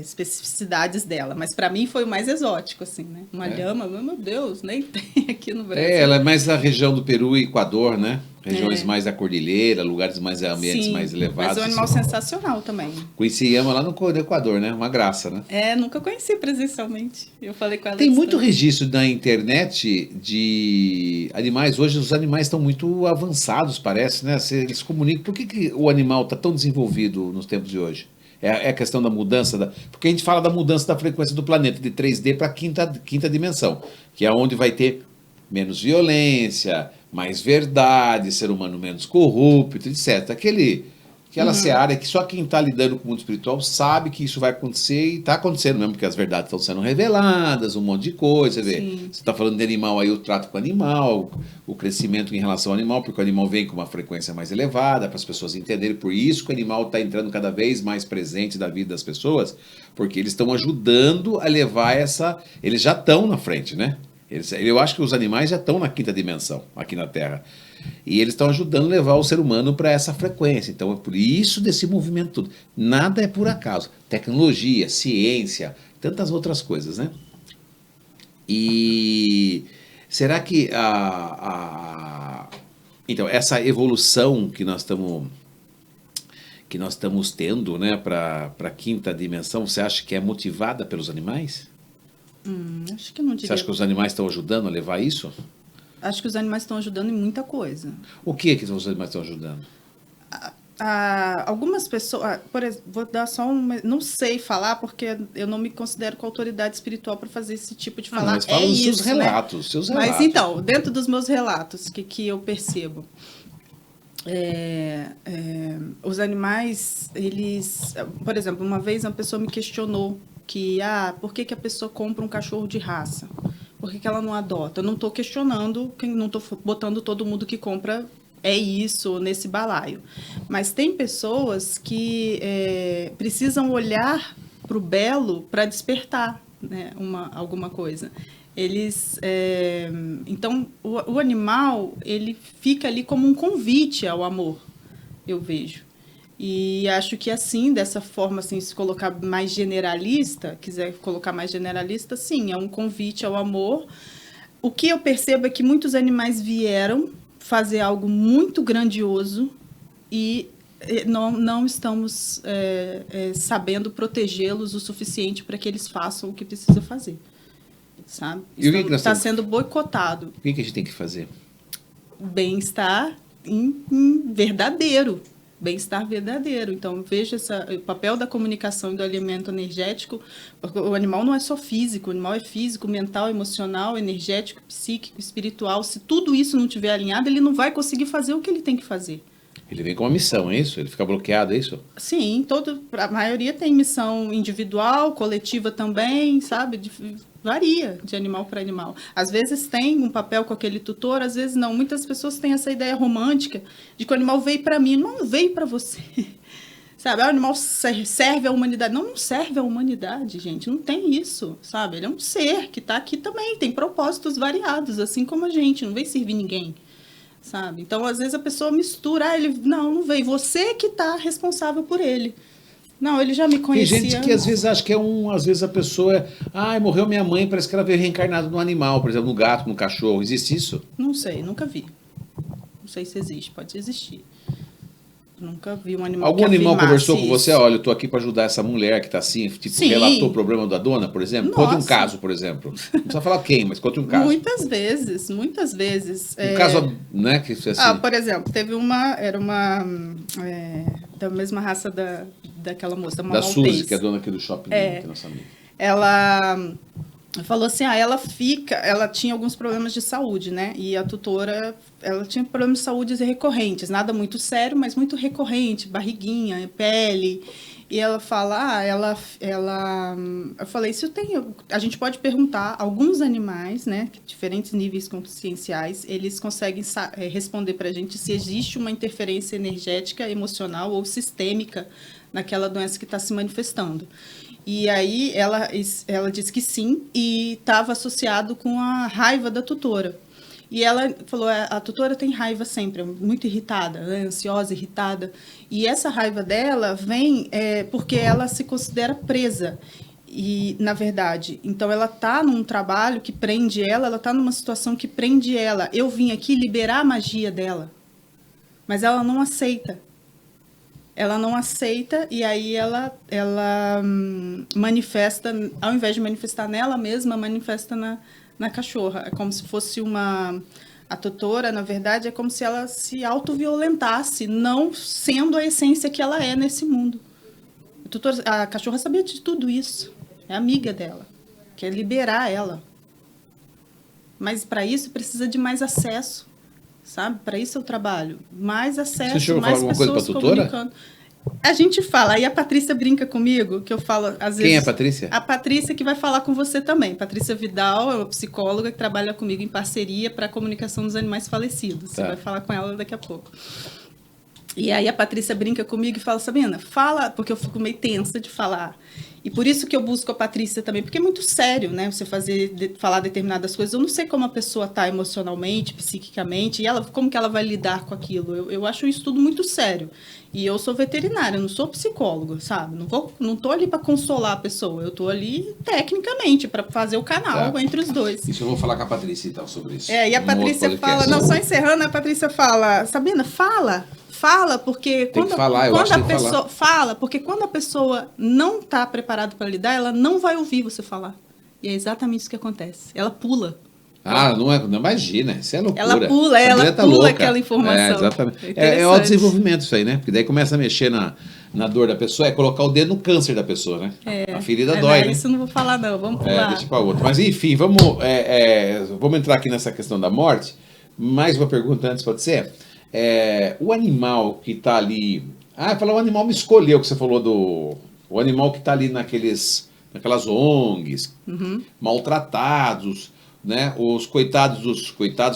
especificidades dela, mas para mim foi o mais exótico, assim, né? Uma lhama, meu Deus, nem tem aqui no Brasil. Ela é mais da região do Peru e Equador, né? Regiões mais da cordilheira, lugares mais ambientes mais elevados. Mas é um animal sensacional também. Conheci Yama lá no Equador, né? Uma graça, né? Nunca conheci presencialmente. Eu falei com ela. Tem muito registro na internet de animais. Hoje os animais estão muito avançados, parece, né? Eles comunicam. Por que o animal está tão desenvolvido nos tempos de hoje? É a questão da mudança, porque a gente fala da mudança da frequência do planeta, de 3D para quinta dimensão, que é onde vai ter menos violência, mais verdade, ser humano menos corrupto, etc. Aquele aquela seara que só quem está lidando com o mundo espiritual sabe que isso vai acontecer e está acontecendo mesmo, porque as verdades estão sendo reveladas, um monte de coisa. Você está falando de animal aí, o trato com o animal, o crescimento em relação ao animal, porque o animal vem com uma frequência mais elevada, para as pessoas entenderem, por isso que o animal está entrando cada vez mais presente na vida das pessoas, porque eles estão ajudando a levar essa... Eles já estão na frente, né? Eu acho que os animais já estão na quinta dimensão, aqui na Terra. E eles estão ajudando a levar o ser humano para essa frequência. Então é por isso desse movimento todo. Nada é por acaso. Tecnologia, ciência, tantas outras coisas, né? E será que então, essa evolução que nós estamos tendo, né, para a quinta dimensão, você acha que é motivada pelos animais? Acho que não diria. Você acha que os animais estão ajudando a levar isso? Acho que os animais estão ajudando em muita coisa. O que é que os animais estão ajudando? Algumas pessoas, por exemplo, vou dar só não sei falar porque eu não me considero com autoridade espiritual para fazer esse tipo de falar. Mas fala os seus relatos, seus relatos. Mas então, dentro dos meus relatos, que eu percebo, os animais, eles, por exemplo, uma vez uma pessoa me questionou que, por que a pessoa compra um cachorro de raça? Por que ela não adota? Eu não estou questionando, não estou botando todo mundo que compra isso nesse balaio. Mas tem pessoas que precisam olhar para o belo para despertar, né, alguma coisa. Então, o animal, ele fica ali como um convite ao amor, eu vejo. E acho que assim, dessa forma, assim, se colocar mais generalista, quiser colocar mais generalista, sim, é um convite ao amor. O que eu percebo é que muitos animais vieram fazer algo muito grandioso e não estamos sabendo protegê-los o suficiente para que eles façam o que precisa fazer, sabe? Está sendo boicotado. O que a gente tem que fazer? Bem-estar verdadeiro. Bem-estar verdadeiro. Então, veja o papel da comunicação e do alimento energético, porque o animal não é só físico, o animal é físico, mental, emocional, energético, psíquico, espiritual. Se tudo isso não estiver alinhado, ele não vai conseguir fazer o que ele tem que fazer. Ele vem com uma missão, é isso? Ele fica bloqueado, é isso? Sim, a maioria tem missão individual, coletiva também, sabe? Varia de animal para animal. Às vezes tem um papel com aquele tutor, às vezes não. Muitas pessoas têm essa ideia romântica de que o animal veio para mim. Não veio para você. Sabe? O animal serve à humanidade. Não serve à humanidade, gente. Não tem isso, sabe? Ele é um ser que está aqui também. Tem propósitos variados, assim como a gente. Não veio servir ninguém. Sabe? Então, às vezes a pessoa mistura, ele não veio, você que está responsável por ele. Não, ele já me conhecia. Tem gente que às vezes acha que às vezes a pessoa morreu minha mãe, parece que ela veio reencarnada num animal, por exemplo, no gato, no cachorro. Existe isso? Não sei, nunca vi. Não sei se existe, pode existir. Nunca vi um animal Algum que animal conversou com você? isso. Olha, eu tô aqui para ajudar essa mulher que tá assim, tipo, Sim. relatou o problema da dona, por exemplo? Nossa. Conte um caso, por exemplo. Não precisa falar quem, mas conte um caso. Muitas vezes. Um caso, né, que assim... por exemplo, teve era uma da mesma raça daquela moça, uma da maltês. Suzy, que é dona aqui do shopping, que é nossa amiga. Ela falou assim, ela tinha alguns problemas de saúde, né? E a tutora, ela tinha problemas de saúde recorrentes, nada muito sério, mas muito recorrente, barriguinha, pele. E ela fala, eu falei, a gente pode perguntar, alguns animais, né, diferentes níveis conscienciais, eles conseguem responder pra gente se existe uma interferência energética, emocional ou sistêmica naquela doença que está se manifestando. E aí ela disse que sim, e estava associado com a raiva da tutora. E ela falou, a tutora tem raiva sempre, muito irritada, né? Ansiosa, irritada. E essa raiva dela vem porque ela se considera presa. E, na verdade, então ela está num trabalho que prende ela está numa situação que prende ela. Eu vim aqui liberar a magia dela, mas ela não aceita. Ela não aceita e aí ela manifesta, ao invés de manifestar nela mesma, manifesta na cachorra. É como se fosse a tutora, na verdade, é como se ela se autoviolentasse, não sendo a essência que ela é nesse mundo. A cachorra sabia de tudo isso. É amiga dela. Quer liberar ela. Mas para isso precisa de mais acesso. Sabe? Para isso é o trabalho. Mais acesso, mais pessoas comunicando. A gente fala, aí a Patrícia brinca comigo, que eu falo às vezes... Quem é a Patrícia? A Patrícia que vai falar com você também. Patrícia Vidal é uma psicóloga que trabalha comigo em parceria para a comunicação dos animais falecidos. Você vai falar com ela daqui a pouco. E aí a Patrícia brinca comigo e fala, Sabrina, fala, porque eu fico meio tensa de falar. E por isso que eu busco a Patrícia também, porque é muito sério, né? Você falar determinadas coisas. Eu não sei como a pessoa está emocionalmente, psiquicamente, e como que ela vai lidar com aquilo. Eu acho isso tudo muito sério. E eu sou veterinária, eu não sou psicóloga, sabe? Não tô ali para consolar a pessoa, eu tô ali tecnicamente para fazer o canal entre os dois. Isso eu vou falar com a Patrícia então sobre isso. E a Patrícia fala, não, só encerrando, a Patrícia fala, Sabrina, fala, porque quando a pessoa não está preparada para lidar, ela não vai ouvir você falar. E é exatamente isso que acontece. Ela pula. Não imagina, isso é loucura. Ela pula aquela informação. Exatamente. É o desenvolvimento isso aí, né? Porque daí começa a mexer na dor da pessoa, é colocar o dedo no câncer da pessoa, né? A ferida dói, né? Isso eu não vou falar não, vamos pular. Deixa para outro. Mas enfim, vamos entrar aqui nessa questão da morte. Mais uma pergunta antes, pode ser? O animal que está ali... o animal me escolheu, que você falou o animal que está ali naquelas ONGs, maltratados, né? Os coitados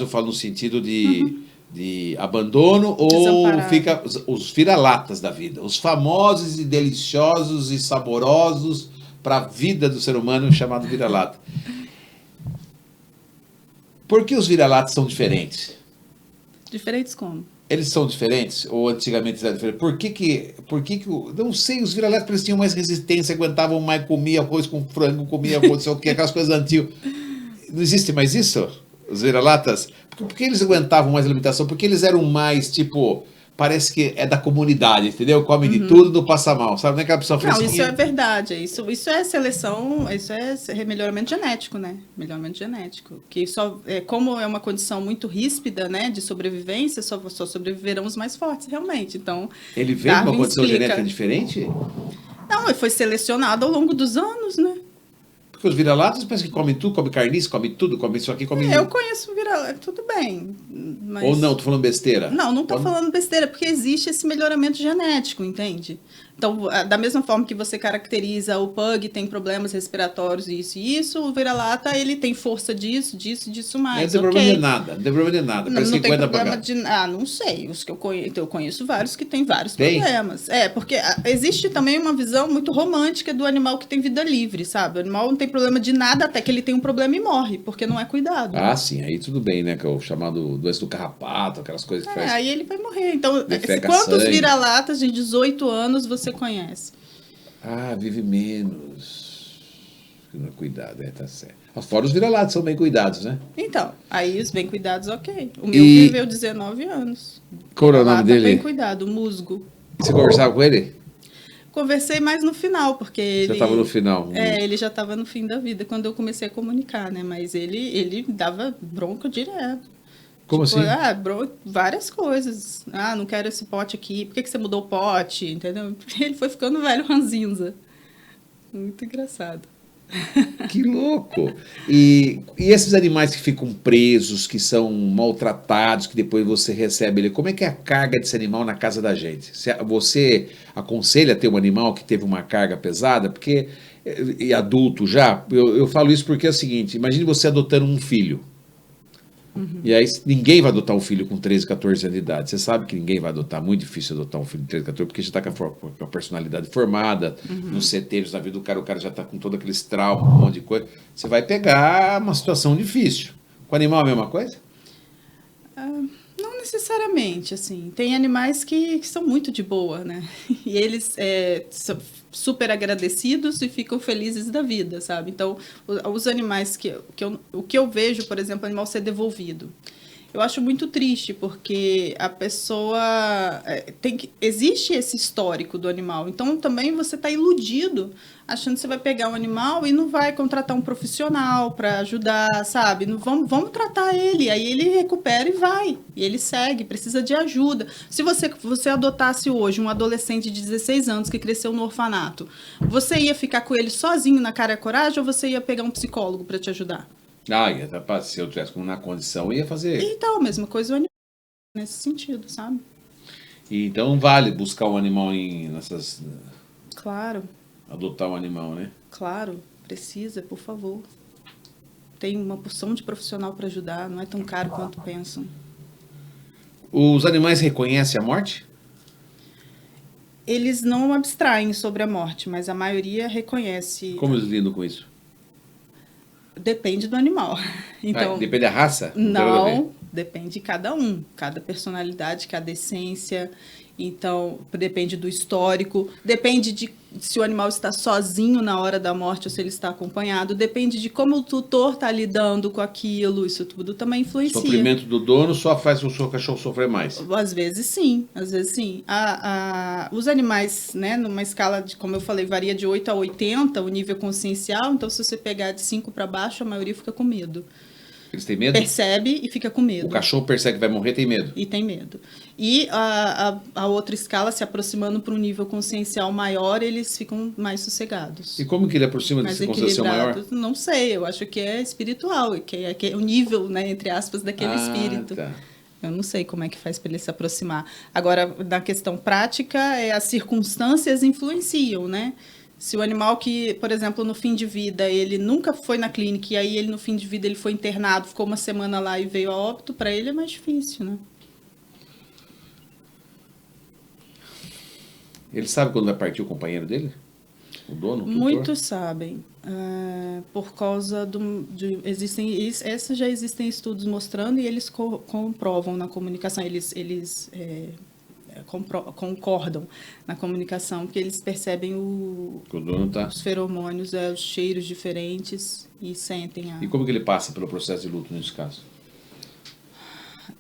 eu falo no sentido de abandono ou fica os vira-latas da vida, os famosos e deliciosos e saborosos para a vida do ser humano chamado vira-lata. Por que os vira-latas são diferentes? Diferentes como? Eles são diferentes? Ou antigamente eram diferentes? Por que não sei, os vira-latas eles tinham mais resistência, aguentavam mais, comia arroz com frango, comia arroz, sei o que, aquelas coisas antigas. Não existe mais isso? Os vira-latas? Por que eles aguentavam mais alimentação? Porque eles eram mais, tipo... Parece que é da comunidade, entendeu? Come de tudo, não passa mal, sabe? Não é aquela pessoa fresquinha. Não, isso é verdade. Isso é seleção, isso é melhoramento genético, né? Melhoramento genético. Que como é uma condição muito ríspida, né? De sobrevivência, só sobreviverão os mais fortes, realmente. Então, ele veio com uma condição genética diferente? Não, ele foi selecionado ao longo dos anos, né? Porque os vira-latas parece que comem tudo, come carniça, come tudo, come isso aqui, come... Eu conheço vira-lata, tudo bem. Mas... Ou não, tô falando besteira? Não tô falando besteira, porque existe esse melhoramento genético, entende? Então, da mesma forma que você caracteriza o pug tem problemas respiratórios, isso e isso, o vira-lata, ele tem força disso mais. Não tem problema de nada, não tem problema de nada. Não tem problema de nada. Não sei, os que eu conheço vários que têm vários problemas. Porque existe também uma visão muito romântica do animal que tem vida livre, sabe? O animal não tem problema de nada até que ele tem um problema e morre, porque não é cuidado. Sim, aí tudo bem, né? Que é o chamado doença do carrapato, aquelas coisas que faz. Aí ele vai morrer. Então, quantos vira-latas de 18 anos você conhece? Vive menos. Não é cuidado, tá certo. Fora os vira-latas são bem cuidados, né? Então, aí os bem cuidados, ok. O meu viveu 19 anos. Qual é o nome dele? Bem cuidado, musgo. E você conversava com ele? Conversei mais no final, porque ele... Já estava no final. Ele já estava no fim da vida, quando eu comecei a comunicar, né? Mas ele dava bronca direto. Como assim? Várias coisas. Não quero esse pote aqui. Por que você mudou o pote? Entendeu? Ele foi ficando velho ranzinza. Muito engraçado. Que louco! E esses animais que ficam presos, que são maltratados, que depois você recebe ele, como é que é a carga desse animal na casa da gente? Você aconselha ter um animal que teve uma carga pesada? Porque, e adulto já, eu falo isso porque é o seguinte, imagine você adotando um filho. E aí ninguém vai adotar um filho com 13, 14 anos de idade. Você sabe que ninguém vai adotar, muito difícil adotar um filho de 13, 14, porque já está com a personalidade formada, nos CTs, na vida do cara, o cara já está com todo aqueles traumas, um monte de coisa. Você vai pegar uma situação difícil. Com o animal é a mesma coisa? Não necessariamente, assim. Tem animais que são muito de boa, né? E eles são super agradecidos e ficam felizes da vida, sabe? Então, os animais o que eu vejo, por exemplo, o animal ser devolvido, eu acho muito triste, porque a pessoa existe esse histórico do animal, então também você está iludido, achando que você vai pegar um animal e não vai contratar um profissional para ajudar, sabe? Não, vamos tratar ele, aí ele recupera e vai, e ele segue, precisa de ajuda. Se você adotasse hoje um adolescente de 16 anos que cresceu no orfanato, você ia ficar com ele sozinho na cara e coragem ou você ia pegar um psicólogo para te ajudar? Se eu tivesse na condição, eu ia fazer. Então, a mesma coisa o animal, nesse sentido, sabe? E então vale buscar um animal nessas... Claro, Adotar um animal, né? claro, precisa, por favor. Tem uma porção de profissional para ajudar, não é tão caro quanto pensam. Os animais reconhecem a morte? Eles não abstraem sobre a morte, mas a maioria reconhece. Como eles lidam com isso? Depende do animal. Então, Depende da raça? Tem nada a ver. não, depende de cada um, cada personalidade, cada essência. Então, depende do histórico, depende de se o animal está sozinho na hora da morte ou se ele está acompanhado, depende de como o tutor está lidando com aquilo, isso tudo também O influencia. sofrimento do dono só faz o seu cachorro sofrer mais. Às vezes sim, às vezes sim. Os animais, né, numa escala de, como eu falei, varia de 8 a 80, o nível consciencial, então se você pegar de 5 para baixo, a maioria fica com medo. Eles têm medo? Percebe e fica com medo. O cachorro percebe que vai morrer, tem medo. E tem medo. E a outra escala, se aproximando para um nível consciencial maior, eles ficam mais sossegados. E como que ele aproxima Mais desse consciencial maior? equilibrados. Não sei, eu acho que é espiritual, que é o nível, né, entre aspas, daquele espírito. Tá. Eu não sei como é que faz para ele se aproximar. Agora, na questão prática, as circunstâncias influenciam, né? Se o animal que, por exemplo, no fim de vida, ele nunca foi na clínica e aí ele no fim de vida ele foi internado, ficou uma semana lá e veio a óbito, para ele é mais difícil, né? Ele sabe quando vai partir o companheiro dele? O dono? O tutor? Muitos sabem, por causa já existem estudos mostrando e eles comprovam na comunicação, eles concordam na comunicação, porque eles percebem Que o dono tá. os feromônios, os cheiros diferentes e sentem E como que ele passa pelo processo de luto nesse caso?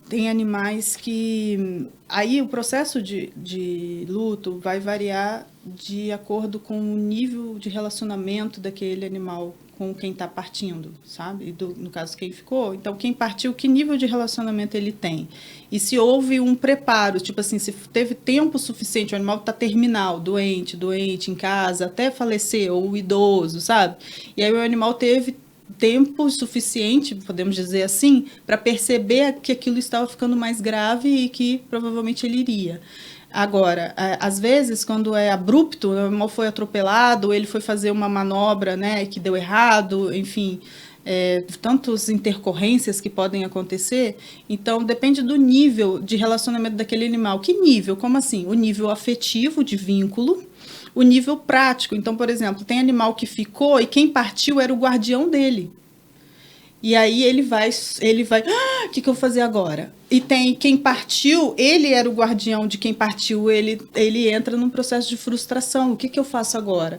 Tem animais que... Aí o processo de luto vai variar de acordo com o nível de relacionamento daquele animal com quem está partindo, sabe? No caso, quem ficou. Então, quem partiu, que nível de relacionamento ele tem? E se houve um preparo, tipo assim, se teve tempo suficiente, o animal está terminal, doente em casa, até falecer, ou o idoso, sabe? E aí o animal teve tempo suficiente, podemos dizer assim, para perceber que aquilo estava ficando mais grave e que provavelmente ele iria. Agora, às vezes, quando é abrupto, o animal foi atropelado, ou ele foi fazer uma manobra, né, que deu errado, enfim, tantas intercorrências que podem acontecer. Então, depende do nível de relacionamento daquele animal. Que nível? Como assim? O nível afetivo de vínculo, o nível prático. Então, por exemplo, tem animal que ficou e quem partiu era o guardião dele. E aí ele vai, o que eu vou fazer agora? E tem quem partiu, ele era o guardião de quem partiu, ele entra num processo de frustração. O que eu faço agora?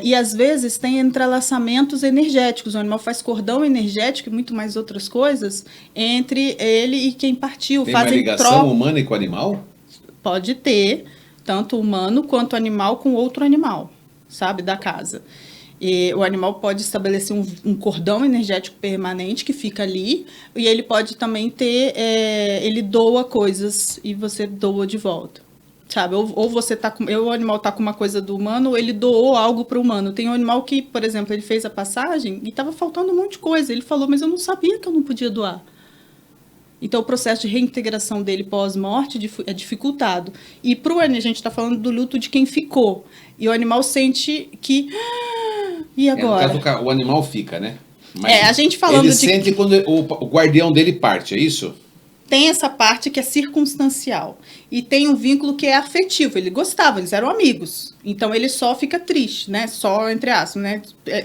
E às vezes tem entrelaçamentos energéticos, o animal faz cordão energético e muito mais outras coisas entre ele e quem partiu. Tem uma ligação humana e com o animal? Pode ter, tanto humano quanto animal com outro animal, sabe, da casa. E o animal pode estabelecer um cordão energético permanente que fica ali, e ele pode também ter, ele doa coisas e você doa de volta, sabe? Ou você tá com, o animal tá com uma coisa do humano, ou ele doou algo para o humano. Tem um animal que, por exemplo, ele fez a passagem e estava faltando um monte de coisa. Ele falou, mas eu não sabia que eu não podia doar. Então, o processo de reintegração dele pós-morte é dificultado. E a gente está falando do luto de quem ficou. E o animal sente que... E agora? No caso, o animal fica, né? Mas a gente falando ele sente quando o guardião dele parte, é isso? Tem essa parte que é circunstancial. E tem um vínculo que é afetivo. Ele gostava, eles eram amigos. Então, ele só fica triste, né? Só, entre aspas, né?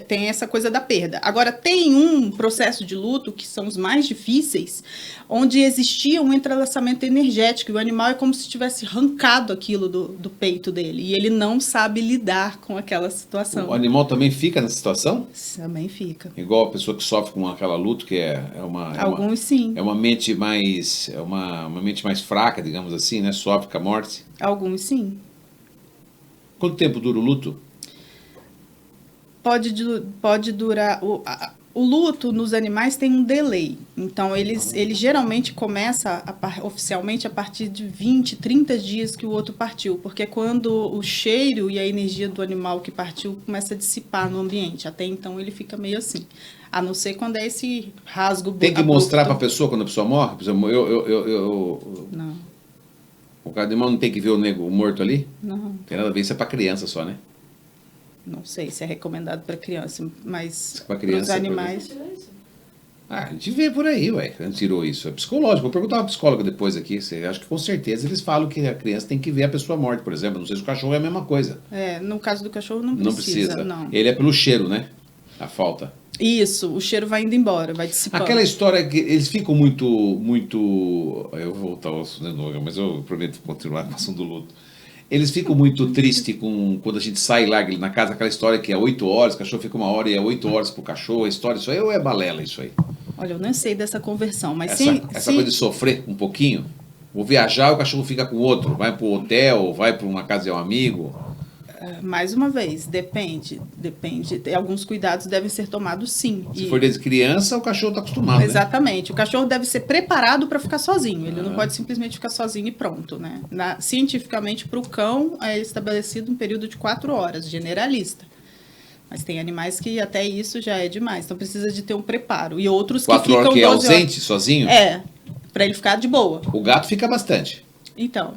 Tem essa coisa da perda. Agora, tem um processo de luto, que são os mais difíceis, onde existia um entrelaçamento energético. E o animal é como se tivesse arrancado aquilo do peito dele. E ele não sabe lidar com aquela situação. O animal também fica nessa situação? Também fica. Igual a pessoa que sofre com aquela luto, que Alguns sim. É uma mente mais... É uma mente mais fraca, digamos assim, né? Sofre com a morte. Alguns sim. Quanto tempo dura o luto? Pode durar... O luto nos animais tem um delay. Então, ele geralmente começa oficialmente a partir de 20, 30 dias que o outro partiu. Porque é quando o cheiro e a energia do animal que partiu começa a dissipar no ambiente. Até então, ele fica meio assim. A não ser quando é esse rasgo... Tem que mostrar para a pessoa quando a pessoa morre? Por exemplo, Não. O animal não tem que ver o nego morto ali? Não, Tem nada a ver, isso é pra criança só, né? não sei se é recomendado para criança, mas Pra para criança, os por animais... Ah, a gente vê por aí, ué, quem tirou isso. É psicológico. Vou perguntar uma psicóloga depois aqui. Você acha que com certeza eles falam que a criança tem que ver a pessoa morta, por exemplo. Não sei se o cachorro é a mesma coisa. No caso do cachorro não Não precisa, precisa. não. Ele é pelo cheiro, né? A falta. Isso, o cheiro vai indo embora, vai dissipando. Aquela história que eles ficam muito. Eu vou voltar ao assunto de novo, mas eu prometo continuar com o assunto do luto. Eles ficam muito tristes quando a gente sai e larga ele na casa, aquela história que é 8 horas, o cachorro fica 1 hora e é 8 horas pro cachorro, a história, isso aí ou é balela isso aí? Olha, eu não sei dessa conversão, mas Essa coisa de sofrer um pouquinho, vou viajar o cachorro fica com outro, vai pro hotel, vai para uma casa de um amigo. Mais uma vez, depende. Alguns cuidados devem ser tomados sim. Se for desde criança, o cachorro está acostumado, né? Exatamente. O cachorro deve ser preparado para ficar sozinho. Ele não pode simplesmente ficar sozinho e pronto, né? Cientificamente, para o cão, é estabelecido um período de 4 horas, generalista. Mas tem animais que até isso já é demais. Então, precisa de ter um preparo. E outros que 4 ficam horas que é 12 horas. ausente, sozinho? Para ele ficar de boa. O gato fica bastante. Então,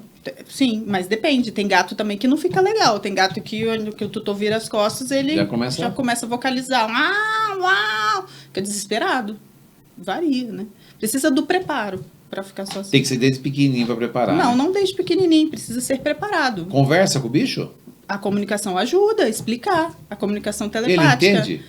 sim, mas depende. Tem gato também que não fica legal. Tem gato que o tutor vira as costas, ele já começa a vocalizar. Uau, uau, fica desesperado. Varia, né? Precisa do preparo para ficar sozinho. Tem que ser desde pequenininho para preparar. Não desde pequenininho. Precisa ser preparado. Conversa com o bicho? A comunicação ajuda a explicar. A comunicação telepática. Ele entende?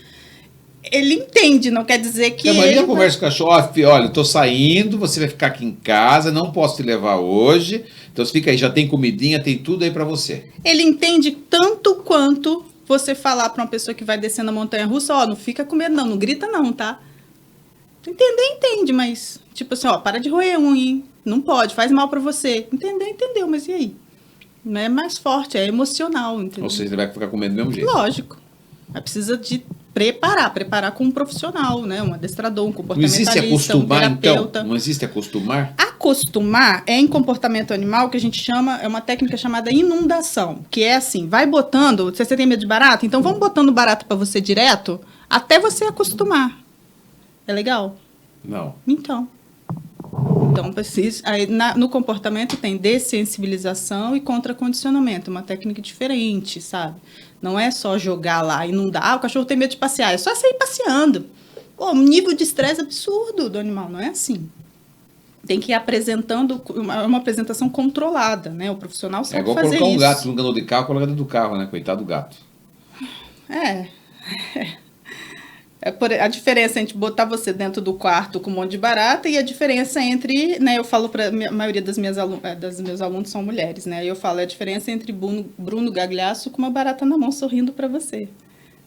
Ele entende, não quer dizer que Mas ele... eu converso com o cachorro, olha, eu tô saindo, você vai ficar aqui em casa, não posso te levar hoje, então você fica aí, já tem comidinha, tem tudo aí pra você. Ele entende tanto quanto você falar pra uma pessoa que vai descendo a montanha-russa, não fica com medo não grita não, tá? Entender, entende, mas tipo assim, para de roer unha, hein? Não pode, faz mal pra você. Entendeu, mas e aí? Não é mais forte, é emocional, entendeu? Ou seja, ele vai ficar com medo do mesmo jeito. Lógico. Mas precisa de preparar com um profissional, né? Um adestrador, um comportamentalista, não existe acostumar, um terapeuta. Então? Não existe acostumar? Acostumar em comportamento animal que a gente chama, é uma técnica chamada inundação, que é assim, vai botando, você tem medo de barata? Então vamos botando barata para você direto, até você acostumar. É legal? Não. Então precisa, aí, no comportamento tem dessensibilização e contracondicionamento, uma técnica diferente, sabe? Não é só jogar lá, inundar, o cachorro tem medo de passear, é só sair passeando. Um nível de estresse absurdo do animal, não é assim. Tem que ir apresentando, uma apresentação controlada, né? O profissional sabe fazer isso. É igual colocar um gato no ganador de carro, colocar dentro do carro, né? Coitado do gato. A diferença entre botar você dentro do quarto com um monte de barata e a diferença entre, né, eu falo para a maioria das meus alunos são mulheres, né, eu falo a diferença entre Bruno Gagliasso com uma barata na mão sorrindo para você.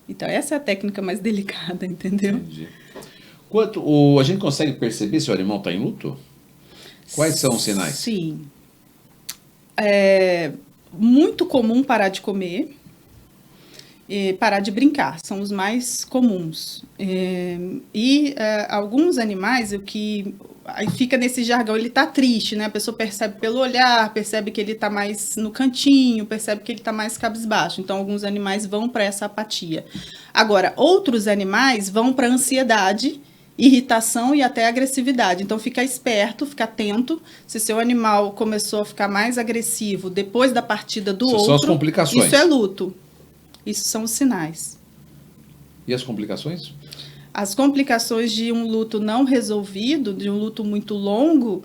Então essa é a técnica mais delicada, entendeu? Entendi. A gente consegue perceber se o animal está em luto? Quais são os sinais? Sim. É muito comum parar de comer. Parar de brincar, são os mais comuns. Alguns animais, aí fica nesse jargão, ele está triste, né? A pessoa percebe pelo olhar, percebe que ele está mais no cantinho, percebe que ele está mais cabisbaixo. Então, alguns animais vão para essa apatia. Agora, outros animais vão para ansiedade, irritação e até agressividade. Então, fica esperto, fica atento. Se seu animal começou a ficar mais agressivo depois da partida do outro, são as complicações. Isso é luto. Isso são os sinais. E as complicações? As complicações de um luto não resolvido, de um luto muito longo,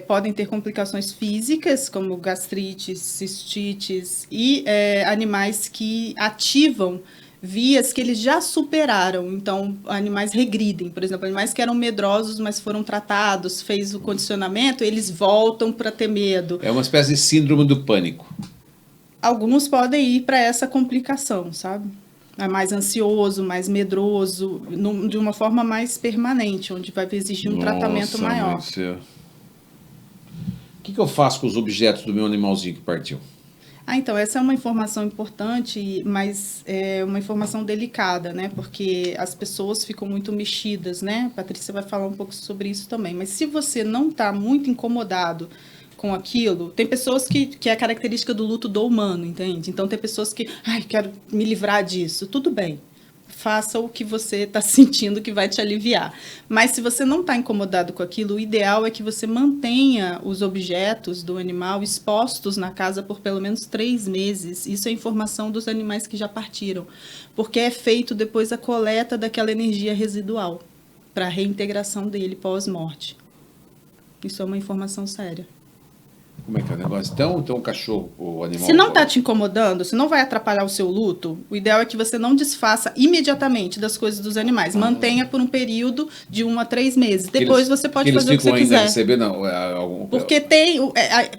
podem ter complicações físicas, como gastrites, cistites, e animais que ativam vias que eles já superaram. Então, animais regridem. Por exemplo, animais que eram medrosos, mas foram tratados, fez o condicionamento, eles voltam para ter medo. É uma espécie de síndrome do pânico. Alguns podem ir para essa complicação, sabe? É mais ansioso, mais medroso, de uma forma mais permanente, onde vai exigir um tratamento maior. O que eu faço com os objetos do meu animalzinho que partiu? Então, essa é uma informação importante, mas é uma informação delicada, né? Porque as pessoas ficam muito mexidas, né? A Patrícia vai falar um pouco sobre isso também. Mas se você não está muito incomodado com aquilo, tem pessoas que é a característica do luto do humano, entende? Então, tem pessoas que, quero me livrar disso. Tudo bem. faça o que você está sentindo que vai te aliviar. Mas se você não está incomodado com aquilo, o ideal é que você mantenha os objetos do animal expostos na casa por pelo menos 3 meses. Isso é informação dos animais que já partiram, porque é feito depois a coleta daquela energia residual para a reintegração dele pós-morte. Isso é uma informação séria. Como é que é o negócio? Então o cachorro, o animal... Se não está te incomodando, se não vai atrapalhar o seu luto, o ideal é que você não desfaça imediatamente das coisas dos animais. Mantenha por um período de 1 a 3 meses. Depois você pode fazer o que você quiser. Porque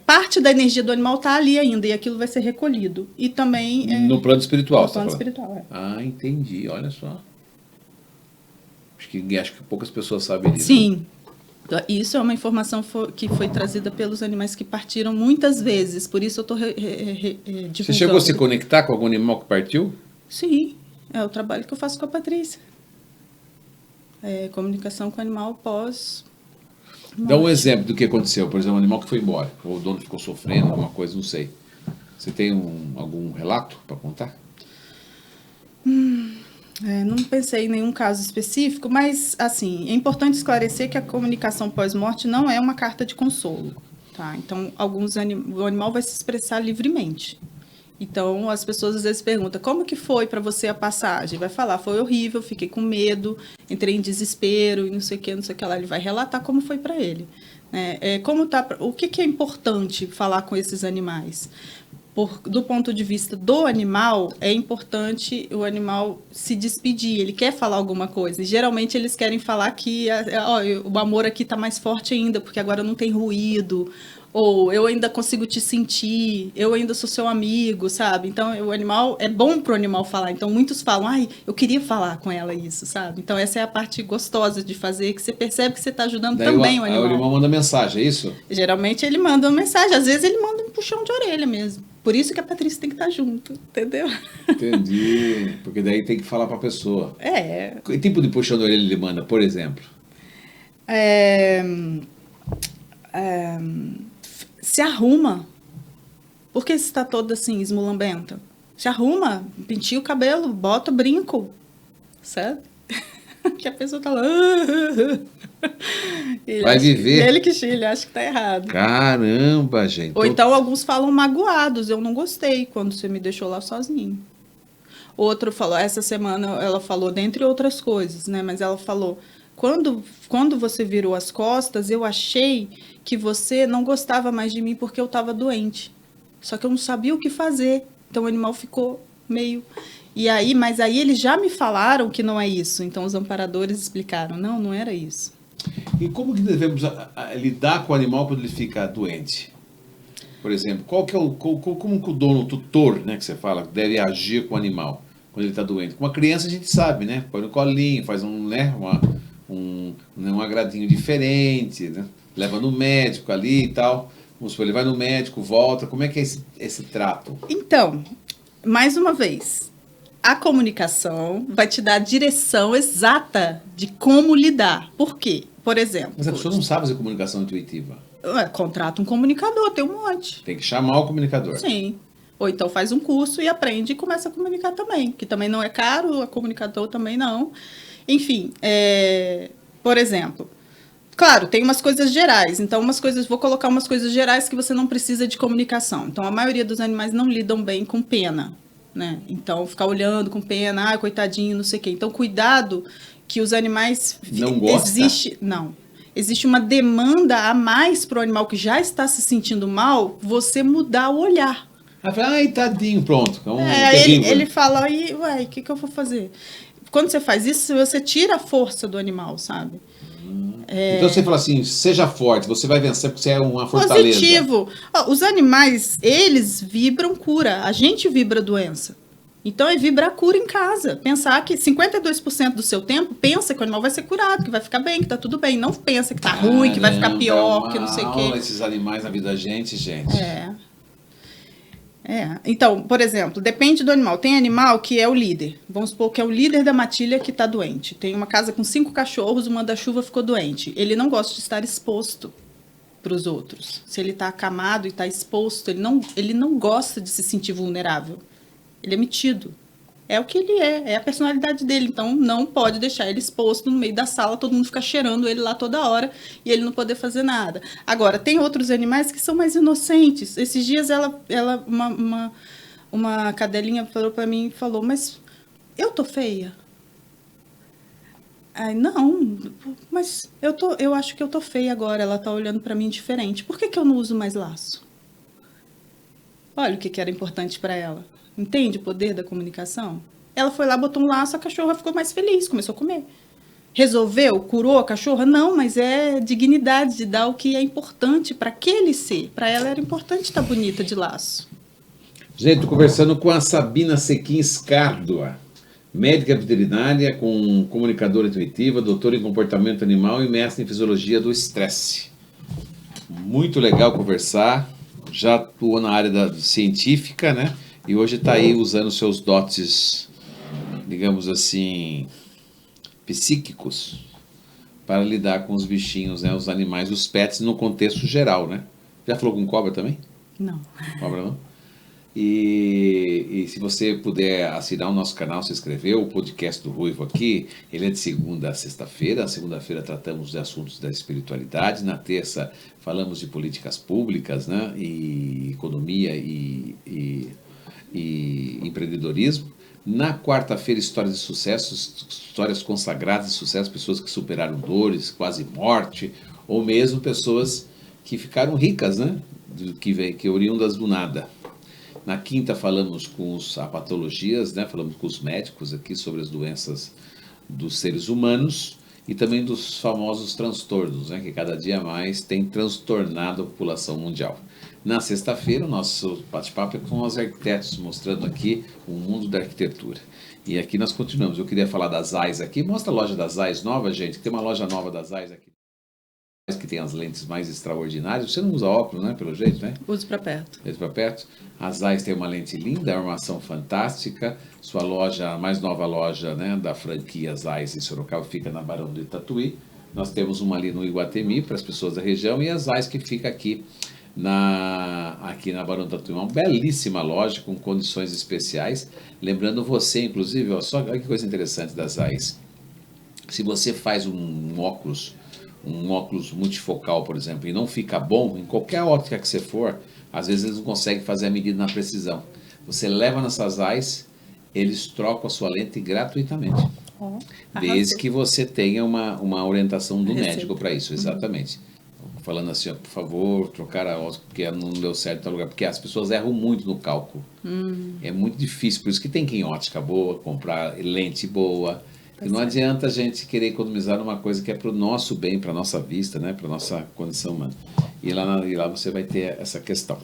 parte da energia do animal está ali ainda e aquilo vai ser recolhido. E também... no plano espiritual. No plano espiritual, é. Ah, entendi. Olha só. Acho que poucas pessoas sabem disso. Sim. Isso é uma informação que foi trazida pelos animais que partiram muitas vezes, por isso eu estou divulgando. Você chegou a se conectar com algum animal que partiu? Sim, é o trabalho que eu faço com a Patrícia. Comunicação com o animal pós... Dá um exemplo do que aconteceu, por exemplo, um animal que foi embora, ou o dono ficou sofrendo, alguma coisa, não sei. Você tem algum relato para contar? Não pensei em nenhum caso específico, mas, assim, é importante esclarecer que a comunicação pós-morte não é uma carta de consolo, tá? Então, o animal vai se expressar livremente. Então, as pessoas às vezes perguntam, como que foi para você a passagem? Vai falar, foi horrível, fiquei com medo, entrei em desespero e não sei o que lá. Ele vai relatar como foi para ele. O que é importante falar com esses animais? Do ponto de vista do animal, é importante o animal se despedir, ele quer falar alguma coisa. E, geralmente, eles querem falar que o amor aqui está mais forte ainda, porque agora não tem ruído, ou eu ainda consigo te sentir, eu ainda sou seu amigo, sabe? Então, o animal, é bom para o animal falar. Então, muitos falam, eu queria falar com ela isso, sabe? Então, essa é a parte gostosa de fazer, que você percebe que você está ajudando também o animal. Aí o animal manda mensagem, é isso? Geralmente, ele manda uma mensagem, às vezes ele manda um puxão de orelha mesmo. Por isso que a Patrícia tem que estar junto, entendeu? Entendi, porque daí tem que falar para a pessoa. Que tipo de puxão de orelha ele manda, por exemplo? Se arruma. Por que você está toda assim, esmulambenta? Se arruma, penteia o cabelo, bota brinco, sabe? Que a pessoa tá lá... Vai viver. Ele acha que tá errado. Caramba, gente. Ou então alguns falam magoados. Eu não gostei quando você me deixou lá sozinho. Outro falou, essa semana ela falou, dentre outras coisas, né? Mas ela falou, quando você virou as costas, eu achei que você não gostava mais de mim porque eu estava doente. Só que eu não sabia o que fazer. Então o animal ficou meio... Mas aí eles já me falaram que não é isso. Então os amparadores explicaram, não era isso. E como que devemos lidar com o animal quando ele fica doente? Por exemplo, como que o dono, o tutor, né, que você fala, deve agir com o animal quando ele está doente? Com uma criança a gente sabe, né? Põe no colinho, faz um agradinho diferente, né? Leva no médico ali e tal. Vamos supor, ele vai no médico, volta. Como é que é esse trato? Então, mais uma vez, a comunicação vai te dar a direção exata de como lidar. Por quê? Por exemplo... Mas a pessoa não sabe fazer comunicação intuitiva. Contrata um comunicador, tem um monte. Tem que chamar o comunicador. Sim. Ou então faz um curso e aprende e começa a comunicar também. Que também não é caro, a comunicador também não. Enfim, por exemplo... Claro, tem umas coisas gerais. Então, vou colocar umas coisas gerais que você não precisa de comunicação. Então, a maioria dos animais não lidam bem com pena, né? Então, ficar olhando com pena, coitadinho, não sei o quê. Então, cuidado que os animais... Não gosta? Existe uma demanda a mais para o animal que já está se sentindo mal, você mudar o olhar. Ai, tadinho, pronto. Ele fala, o que eu vou fazer? Quando você faz isso, você tira a força do animal, sabe? Então você fala assim, seja forte, você vai vencer porque você é uma fortaleza. Positivo. Os animais, eles vibram cura. A gente vibra doença. Então, é vibrar cura em casa. Pensar que 52% do seu tempo, pensa que o animal vai ser curado, que vai ficar bem, que tá tudo bem. Não pensa que tá ruim, que vai ficar pior, que não sei o quê. Esses animais na vida da gente. Então, por exemplo, depende do animal. Tem animal que é o líder. Vamos supor que é o líder da matilha que está doente. Tem uma casa com 5 cachorros, o manda-chuva ficou doente. Ele não gosta de estar exposto para os outros. Se ele está acamado e está exposto, ele não gosta de se sentir vulnerável. Ele é metido. é o que ele é a personalidade dele. Então, não pode deixar ele exposto no meio da sala, todo mundo ficar cheirando ele lá toda hora e ele não poder fazer nada. Agora, tem outros animais que são mais inocentes. Esses dias, uma cadelinha falou para mim, mas eu tô feia? Ai, não, mas eu acho que eu tô feia agora, ela tá olhando para mim diferente. Por que eu não uso mais laço? Olha o que era importante para ela. Entende o poder da comunicação? Ela foi lá, botou um laço, a cachorra ficou mais feliz, começou a comer. Resolveu? Curou a cachorra? Não, mas é dignidade de dar o que é importante para aquele ser. Para ela era importante estar bonita de laço. Gente, estou conversando com a Sabina Sequim Escárdua, médica veterinária, com comunicadora intuitiva, doutora em comportamento animal e mestre em fisiologia do estresse. Muito legal conversar. Já atuou na área científica, né? E hoje está aí usando seus dotes, digamos assim, psíquicos para lidar com os bichinhos, né? Os animais, os pets no contexto geral, né? Já falou com cobra também? Não. Cobra não? E se você puder assinar o nosso canal, se inscrever, o podcast do Ruivo aqui, ele é de segunda a sexta-feira. Na segunda-feira tratamos de assuntos da espiritualidade, na terça falamos de políticas públicas, né? E economia e empreendedorismo. Na quarta-feira, histórias de sucesso, histórias consagradas de sucesso, pessoas que superaram dores, quase morte, ou mesmo pessoas que ficaram ricas, né? Que oriundas do nada. Na quinta falamos com as patologias, né? Falamos com os médicos aqui sobre as doenças dos seres humanos e também dos famosos transtornos, né? Que cada dia mais tem transtornado a população mundial. Na sexta-feira, o nosso bate-papo é com os arquitetos, mostrando aqui o mundo da arquitetura. E aqui nós continuamos. Eu queria falar das AIS aqui. Mostra a loja das AIS nova, gente. Tem uma loja nova das AIS aqui, que tem as lentes mais extraordinárias. Você não usa óculos, né? Pelo jeito, né? Uso para perto. Uso para perto. As AIS tem uma lente linda, armação fantástica. Sua loja, a mais nova loja, né, da franquia AIS em Sorocaba, fica na Barão do Itatuí. Nós temos uma ali no Iguatemi, para as pessoas da região, e as AIS que fica aqui na Barão do Itatuí. Uma belíssima loja com condições especiais. Lembrando você, inclusive, olha só que coisa interessante das AIS. Se você faz um óculos multifocal, por exemplo, e não fica bom, em qualquer ótica que você for, às vezes eles não conseguem fazer a medida na precisão. Você leva nessas AIS, eles trocam a sua lente gratuitamente. Desde que você tenha uma orientação do médico para isso, exatamente. Falando assim, ó, por favor, trocar a ótica, porque não deu certo em tal lugar, porque as pessoas erram muito no cálculo. É muito difícil, por isso que tem que ir em ótica boa, comprar lente boa. E não adianta a gente querer economizar numa coisa que é para o nosso bem, para a nossa vista, né? Para a nossa condição humana. E lá você vai ter essa questão.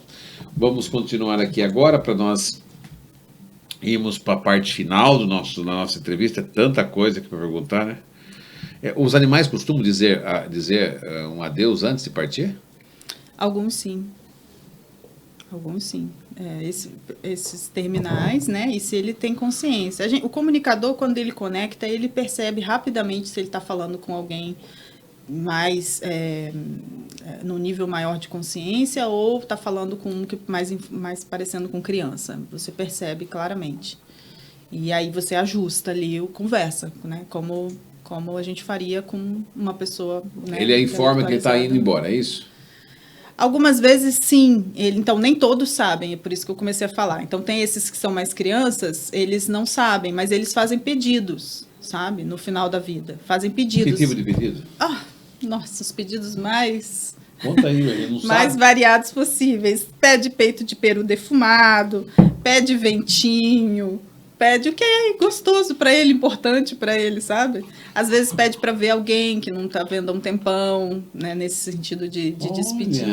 Vamos continuar aqui agora para nós irmos para a parte final da nossa entrevista. É tanta coisa aqui para perguntar, né? Os animais costumam dizer um adeus antes de partir? Alguns sim. Esses terminais, né? E se ele tem consciência. O comunicador, quando ele conecta, ele percebe rapidamente se ele está falando com alguém mais no nível maior de consciência ou está falando com um que mais parecendo com criança. Você percebe claramente. E aí você ajusta ali o conversa, né? Como a gente faria com uma pessoa... Né, ele informa que ele está indo embora, é isso? Algumas vezes, sim. Então, nem todos sabem, é por isso que eu comecei a falar. Então, tem esses que são mais crianças, eles não sabem, mas eles fazem pedidos, sabe? No final da vida. Fazem pedidos. Que tipo de pedido? Nossa, os pedidos mais... Conta aí, ele não mais sabe. variados possíveis. Pede peito de peru defumado, pede ventinho... Pede o que é gostoso para ele, importante para ele, sabe? Às vezes pede para ver alguém que não está vendo há um tempão, né? Nesse sentido de despedir.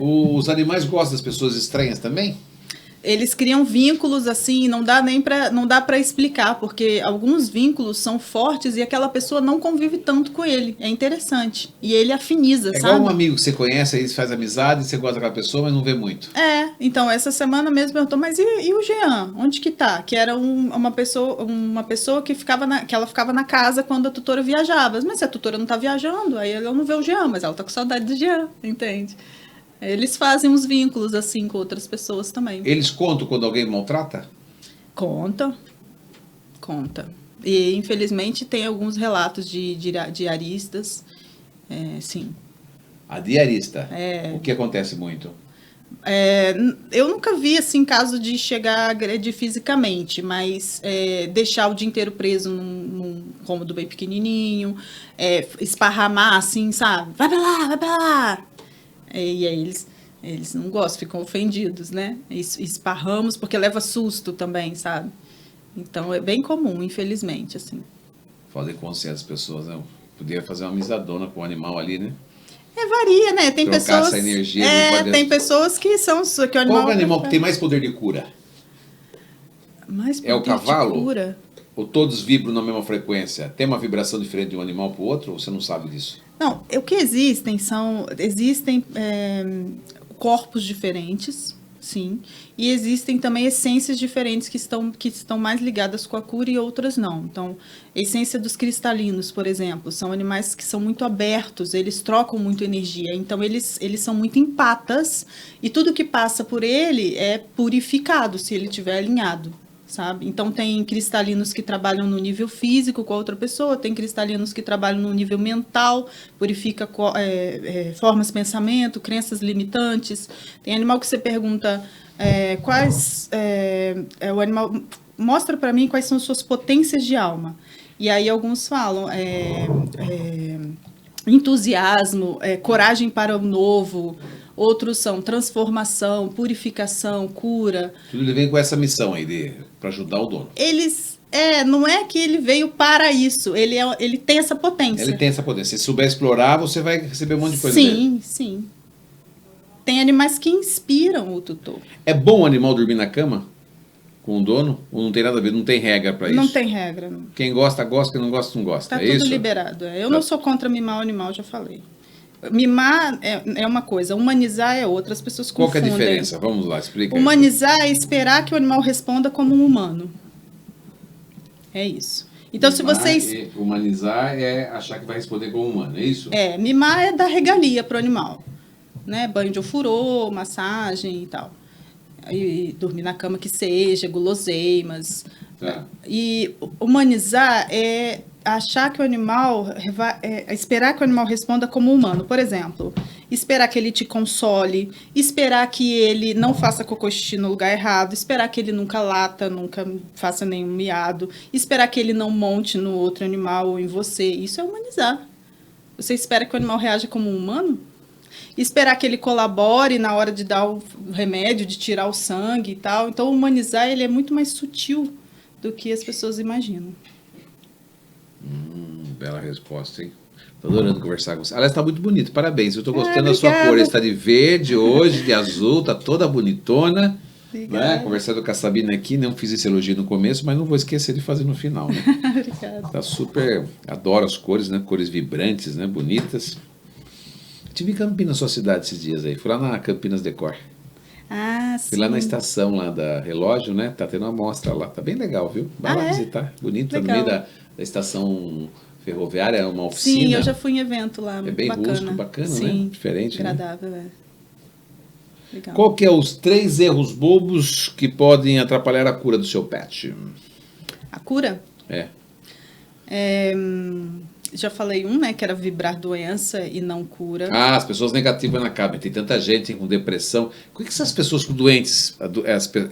Os animais gostam das pessoas estranhas também? Eles criam vínculos assim, não dá para explicar, porque alguns vínculos são fortes e aquela pessoa não convive tanto com ele. É interessante. E ele afiniza, sabe? É igual um amigo que você conhece, aí você faz amizade, você gosta daquela pessoa, mas não vê muito. Então essa semana mesmo eu tô, mas e o Jean? Onde que tá? Que era uma pessoa que ela ficava na casa quando a tutora viajava. Mas se a tutora não tá viajando, aí ela não vê o Jean, mas ela tá com saudade do Jean, entende? Eles fazem uns vínculos assim com outras pessoas também. Eles contam quando alguém maltrata? Conta. Conta. E, infelizmente, tem alguns relatos de diaristas, sim. A diarista, o que acontece muito? Eu nunca vi, assim, caso de chegar a agredir fisicamente, mas deixar o dia inteiro preso num cômodo bem pequenininho, esparramar, assim, sabe? Vai pra lá, vai pra lá! E aí eles não gostam, ficam ofendidos, né? Esparramos porque leva susto também, sabe? Então, é bem comum, infelizmente, assim. Falei com você, as pessoas, né? Podia fazer uma misadona com o animal ali, né? Varia, né? Tem trocar pessoas. essa energia. Tem pessoas que são. Que o Qual é o animal que tem mais poder de cura? Mais poder É o cavalo? de cura? Ou todos vibram na mesma frequência? Tem uma vibração diferente de um animal para o outro? Ou você não sabe disso? Não, o que existem corpos diferentes, sim, e existem também essências diferentes que estão mais ligadas com a cura e outras não. Então, a essência dos cristalinos, por exemplo, são animais que são muito abertos, eles trocam muito energia, então eles são muito empatas e tudo que passa por ele é purificado se ele estiver alinhado. Sabe? Então, tem cristalinos que trabalham no nível físico com a outra pessoa, tem cristalinos que trabalham no nível mental, purifica formas de pensamento, crenças limitantes. Tem animal que você pergunta o animal mostra para mim quais são suas potências de alma. E aí alguns falam entusiasmo, coragem para o novo. Outros são transformação, purificação, cura. Tudo ele vem com essa missão aí, para ajudar o dono. Não é que ele veio para isso, ele tem essa potência. Ele tem essa potência. Se souber explorar, você vai receber um monte de coisa dele. Sim. Tem animais que inspiram o tutor. É bom o animal dormir na cama com o dono? Ou não tem nada a ver? Não tem regra para isso? Não tem regra. Não. Quem gosta, gosta. Quem não gosta, não gosta. Tá tudo liberado. Eu não sou contra mimar o animal, já falei. Mimar é uma coisa, humanizar é outra, as pessoas confundem. Qual que é a diferença? Vamos lá, explica. Humanizar é esperar que o animal responda como um humano. É isso. Então, se vocês... Humanizar é achar que vai responder como humano, é isso? Mimar é dar regalia para o animal. Né? Banho de ofurô, massagem e tal. E dormir na cama que seja, guloseimas. Tá. E humanizar é achar que o animal, esperar que o animal responda como humano. Por exemplo, esperar que ele te console, esperar que ele não faça cocô xixi no lugar errado, esperar que ele nunca lata, nunca faça nenhum miado, esperar que ele não monte no outro animal ou em você. Isso é humanizar. Você espera que o animal reaja como um humano? Esperar que ele colabore na hora de dar o remédio, de tirar o sangue e tal. Então, humanizar ele é muito mais sutil do que as pessoas imaginam. Bela resposta, hein? Tô adorando conversar com você. Aliás, tá muito bonito, parabéns. Eu tô gostando da sua cor. Está de verde hoje, de azul, tá toda bonitona. Né? Conversando com a Sabina aqui, não fiz esse elogio no começo, mas não vou esquecer de fazer no final. Né? Obrigada. Tá super. Adoro as cores, né? Cores vibrantes, né? Bonitas. Tive em Campinas, sua cidade, esses dias aí. Fui lá na Campinas Decor. Ah, sim. Fui lá na estação lá da Relógio, né? Tá tendo uma mostra lá. Tá bem legal, viu? Vai lá visitar. Bonito, legal. No meio da estação ferroviária, é uma oficina. Sim, eu já fui em evento lá. É bem bacana. rústico, bacana, sim, né? Diferente, agradável, né? Legal. Qual que é os 3 erros bobos que podem atrapalhar a cura do seu pet? A cura? Já falei né, que era vibrar doença e não cura. As pessoas negativas na cama. Tem tanta gente com depressão. Por que essas pessoas doentes,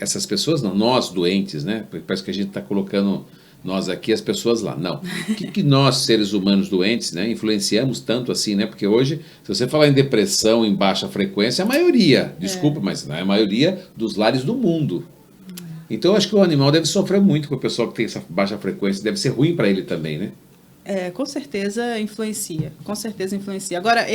essas pessoas não, nós doentes, né? Porque parece que a gente está colocando nós aqui, as pessoas lá. Não. O que nós, seres humanos doentes, né, influenciamos tanto assim, né? Porque hoje, se você falar em depressão em baixa frequência, a maioria, desculpa, mas não é a maioria dos lares do mundo. Então, eu acho que o animal deve sofrer muito com o pessoal que tem essa baixa frequência. Deve ser ruim para ele também, né? Com certeza influencia. Com certeza influencia. Agora,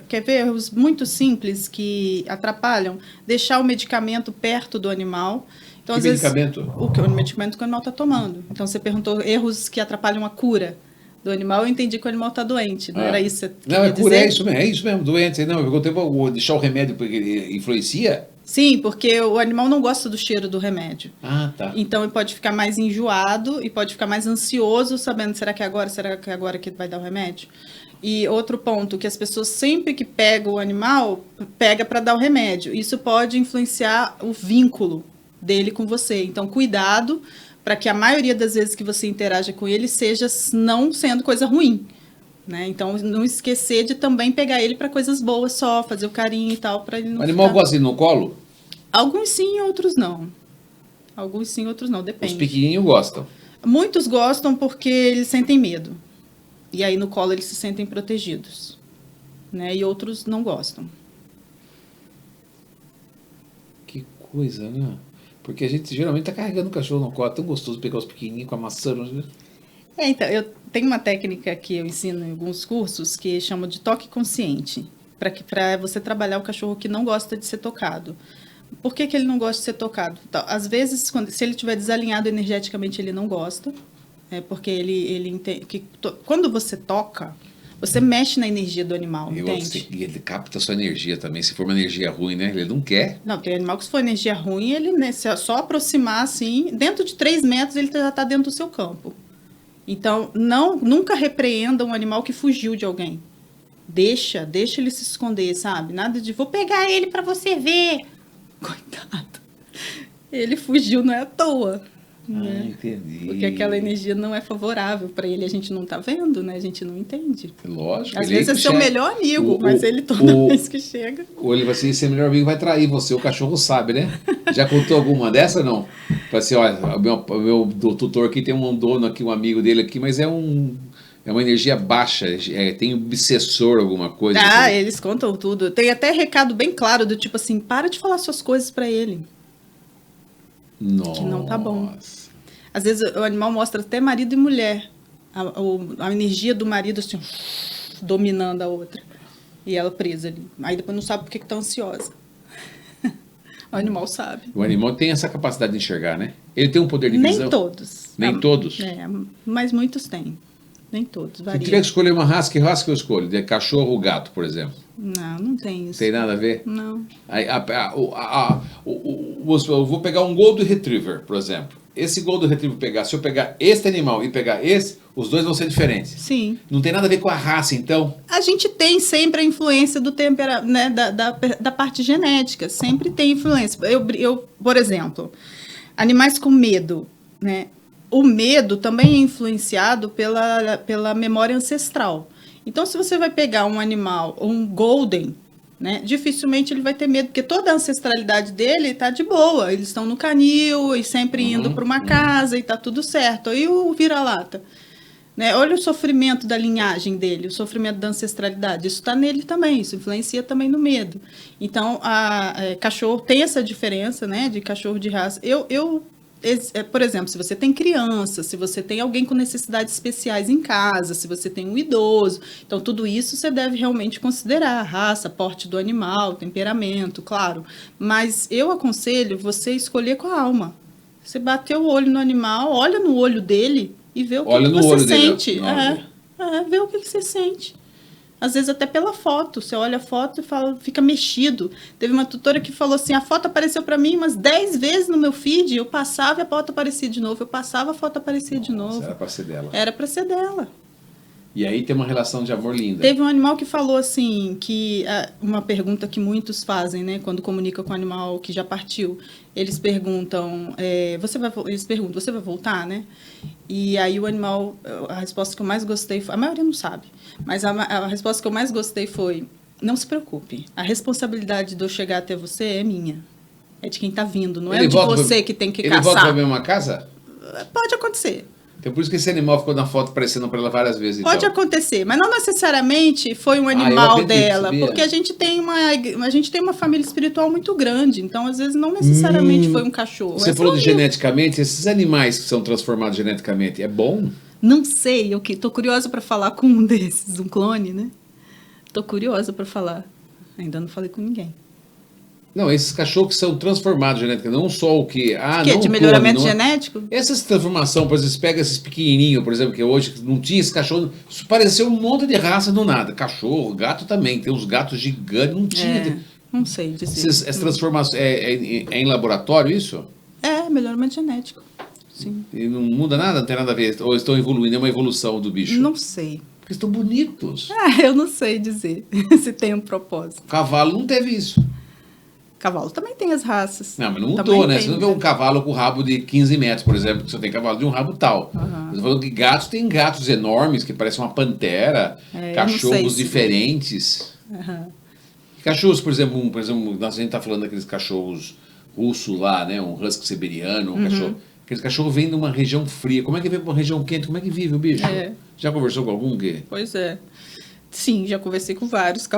quer ver erros muito simples que atrapalham? Deixar o medicamento perto do animal. Então, que às medicamento? Vezes, o medicamento que o animal está tomando. Então, você perguntou erros que atrapalham a cura do animal, eu entendi que o animal está doente. Não era isso que você Não, cura, é isso mesmo, doente. Não, eu perguntei, vou deixar o remédio porque ele influencia? Sim, porque o animal não gosta do cheiro do remédio. Tá. Então, ele pode ficar mais enjoado e pode ficar mais ansioso, sabendo, será que é agora que vai dar o remédio? E outro ponto, que as pessoas sempre que pegam o animal, pega para dar o remédio. Isso pode influenciar o vínculo dele com você. Então, cuidado para que a maioria das vezes que você interaja com ele seja não sendo coisa ruim. Né? Então, não esquecer de também pegar ele para coisas boas só, fazer o carinho e tal, para ele não O animal ficar... gosta de ir no colo? Alguns sim, outros não. Alguns sim, outros não, depende. Os pequenininhos gostam. Muitos gostam porque eles sentem medo. E aí no colo eles se sentem protegidos. Né? E outros não gostam. Que coisa, né? Porque a gente geralmente tá carregando o cachorro no colo. É tão gostoso pegar os pequenininhos com a maçã. Então, eu tenho uma técnica que eu ensino em alguns cursos que chama de toque consciente. Para você trabalhar o cachorro que não gosta de ser tocado. Por que ele não gosta de ser tocado? Então, às vezes, se ele estiver desalinhado energeticamente, ele não gosta. Porque ele entende que quando você toca, você mexe na energia do animal, entende? E ele capta a sua energia também. Se for uma energia ruim, né? Ele não quer. Não, tem animal que se for energia ruim, ele, né, se é só aproximar assim, dentro de 3 metros, ele já está dentro do seu campo. Então, nunca repreenda um animal que fugiu de alguém. Deixa ele se esconder, sabe? Nada de, vou pegar ele para você ver. Coitado. Ele fugiu, não é à toa. Né? Entendi. Porque aquela energia não é favorável para ele, a gente não tá vendo, né? A gente não entende. Lógico. Às vezes é seu melhor amigo, mas ele toda vez que chega... Ou ele vai assim, seu melhor amigo vai trair você, o cachorro sabe, né? Já contou alguma dessa, não? Fala assim, olha, o meu tutor aqui tem um dono aqui, um amigo dele aqui, mas é uma energia baixa, tem um obsessor, alguma coisa. Ah, eles contam tudo. Tem até recado bem claro do tipo assim, para de falar suas coisas para ele. Nossa. Que não tá bom. Às vezes o animal mostra até marido e mulher. A energia do marido assim, dominando a outra. E ela presa ali. Aí depois não sabe por que tá ansiosa. O animal sabe. O animal tem essa capacidade de enxergar, né? Ele tem um poder de visão. Nem todos. Nem todos? Mas muitos têm. Nem todos. Se tiver que escolher uma raça, que raça que eu escolho? De cachorro ou gato, por exemplo? Não tem isso. Tem nada a ver? Não. Eu vou pegar um Golden Retriever, por exemplo. Esse Golden Retriever se eu pegar este animal e pegar esse, os dois vão ser diferentes. Sim. Não tem nada a ver com a raça, então? A gente tem sempre a influência do temperamento, né, da parte genética. Sempre tem influência. Eu, por exemplo, animais com medo, né? O medo também é influenciado pela memória ancestral. Então, se você vai pegar um animal, um golden, né, dificilmente ele vai ter medo, porque toda a ancestralidade dele está de boa. Eles estão no canil e sempre indo para uma casa e está tudo certo. Aí o vira-lata, né? Olha o sofrimento da linhagem dele, o sofrimento da ancestralidade. Isso está nele também, isso influencia também no medo. Então, cachorro tem essa diferença, né, de cachorro de raça. Por exemplo, se você tem criança, se você tem alguém com necessidades especiais em casa, se você tem um idoso, então tudo isso você deve realmente considerar, raça, porte do animal, temperamento, claro. Mas eu aconselho você escolher com a alma. Você bater o olho no animal, olha no olho dele e vê o que você sente. Vê o que você sente. Às vezes até pela foto, você olha a foto e fica mexido. Teve uma tutora que falou assim, a foto apareceu para mim umas 10 vezes no meu feed, eu passava e a foto aparecia de novo, eu passava a foto aparecia de novo. Era para ser dela. Era para ser dela. E aí tem uma relação de amor linda. Teve um animal que falou assim, uma pergunta que muitos fazem, né, quando comunicam com o animal que já partiu. Eles perguntam, você vai voltar, né? E aí o animal, a resposta que eu mais gostei foi, a maioria não sabe, mas a resposta que eu mais gostei foi, não se preocupe, a responsabilidade de eu chegar até você é minha. É de quem está vindo, não é de você que tem que caçar. Ele volta para a mesma casa? Pode acontecer. Então por isso que esse animal ficou na foto aparecendo para ela várias vezes. Pode acontecer, mas não necessariamente foi um animal dela, porque a gente tem uma família espiritual muito grande, então às vezes não necessariamente foi um cachorro. Você falou de geneticamente, esses animais que são transformados geneticamente, é bom? Não sei, eu tô curiosa para falar com um desses, um clone, né? Tô curiosa para falar. Ainda não falei com ninguém. Não, esses cachorros que são transformados geneticamente, não só o que... não de melhoramento genético? Essas transformações, por exemplo, você pega esses pequenininhos, por exemplo, que hoje não tinha esse cachorro, pareceu um monte de raça do nada. Cachorro, gato também, tem uns gatos gigantes, não tinha... Não sei dizer. Essas transformações, é em laboratório isso? Melhoramento genético, sim. E não muda nada? Não tem nada a ver? Ou estão evoluindo? É uma evolução do bicho? Não sei. Porque estão bonitos. Eu não sei dizer se tem um propósito. O cavalo não teve isso. Cavalo também tem as raças. Não, mas não mudou, Também né? tem, Você não vê um cavalo com rabo de 15 metros, por exemplo, que você tem cavalo de um rabo tal. Aham. Você falou que gatos, tem gatos enormes que parecem uma pantera, É, eu não sei cachorros se- diferentes. Aham. Cachorros, por exemplo, a gente tá falando daqueles cachorros russos lá, né? Um husky siberiano, um cachorro. Aqueles cachorros vêm de uma região fria. Como é que vem para uma região quente? Como é que vive o bicho? É. Já conversou com algum que... Pois é. Sim, já conversei com vários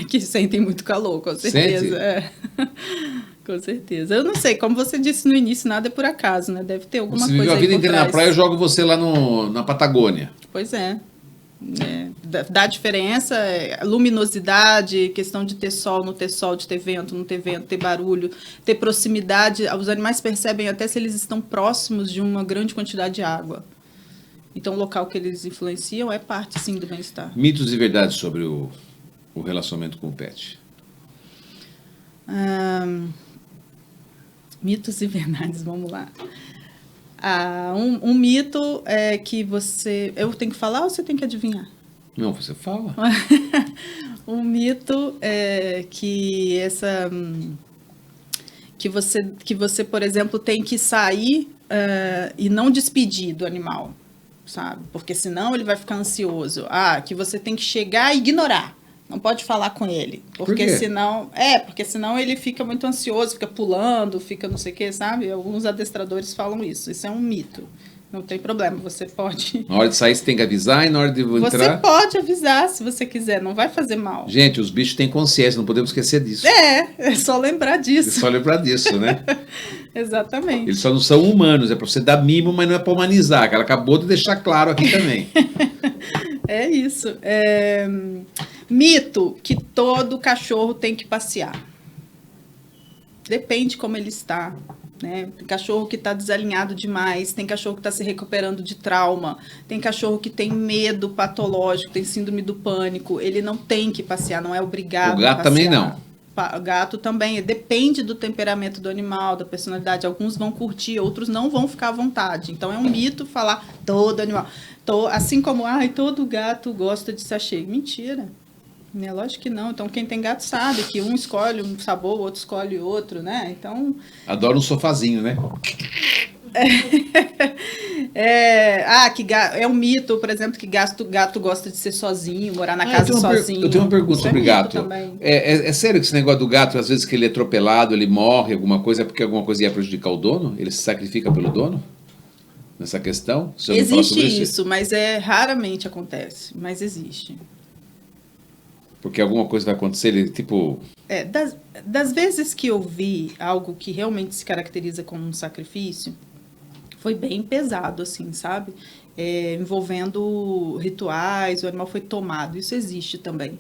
que sentem muito calor, com certeza. Sente? É. Com certeza. Eu não sei, como você disse no início, nada é por acaso, né? Deve ter alguma Você coisa viveu a aí vida por inteira na trás. praia, eu jogo você lá na Patagônia. Pois é. Dá diferença, luminosidade, questão de ter sol, não ter sol, de ter vento, não ter vento, ter barulho, ter proximidade. Os animais percebem até se eles estão próximos de uma grande quantidade de água. Então, o local que eles influenciam é parte, sim, do bem-estar. Mitos e verdades sobre o relacionamento com o pet. Mitos e verdades, vamos lá. Um mito é que você... Eu tenho que falar ou você tem que adivinhar? Não, você fala. Um mito é que que você, por exemplo, tem que sair e não despedir do animal, sabe? Porque senão ele vai ficar ansioso. Que você tem que chegar e ignorar. Não pode falar com ele. Porque quê? senão ele fica muito ansioso, fica pulando, fica não sei o quê, sabe? Alguns adestradores falam isso. Isso é um mito. Não tem problema, você pode... Na hora de sair, você tem que avisar e na hora de Você entrar... pode avisar se você quiser, não vai fazer mal. Gente, os bichos têm consciência, não podemos esquecer disso. É só lembrar É disso. só lembrar disso, né? Exatamente. Eles só não são humanos, é pra você dar mimo, mas não é pra humanizar, que ela acabou de deixar claro aqui também. É isso. Mito que todo cachorro tem que passear. Depende como ele está. Né? Tem cachorro que está desalinhado demais, tem cachorro que está se recuperando de trauma, tem cachorro que tem medo patológico, tem síndrome do pânico. Ele não tem que passear, não é obrigado. O gato a passear. também não. O gato também, depende do temperamento do animal, da personalidade. Alguns vão curtir, outros não vão ficar à vontade. Então é um mito falar todo animal. Assim como, todo gato gosta de sachê. Mentira. Né? Lógico que não. Então quem tem gato sabe que um escolhe um sabor, o outro escolhe outro, né? Então... Adoro um sofazinho, né? É um mito, por exemplo, que gato gosta de ser sozinho, morar na casa sozinho. Eu tenho uma pergunta Isso sobre mito gato. também. É sério que esse negócio do gato, às vezes que ele é atropelado, ele morre, alguma coisa, é porque alguma coisa ia prejudicar o dono? Ele se sacrifica pelo dono? Nessa questão? Você já ouviu falar sobre Existe isso, mas raramente acontece, mas existe. Porque alguma coisa vai acontecer, ele tipo... Das vezes que eu vi algo que realmente se caracteriza como um sacrifício, foi bem pesado, assim, sabe? Envolvendo rituais, o animal foi tomado. Isso existe também.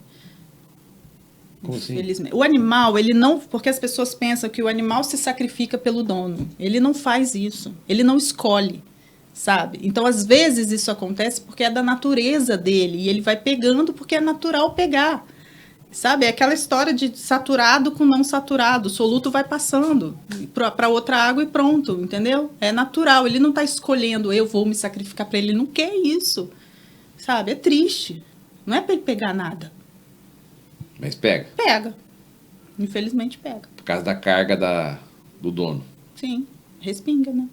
Como assim? Infelizmente. O animal, ele não... Porque as pessoas pensam que o animal se sacrifica pelo dono. Ele não faz isso. Ele não escolhe, sabe? Então, às vezes, isso acontece porque é da natureza dele. E ele vai pegando porque é natural pegar. Sabe? É aquela história de saturado com não saturado. O soluto vai passando para outra água e pronto, entendeu? É natural. Ele não está escolhendo, eu vou me sacrificar para ele. Ele não quer isso. Sabe? É triste. Não é para ele pegar nada. Mas pega. Pega. Infelizmente pega. Por causa da carga do dono. Sim. Respinga, né?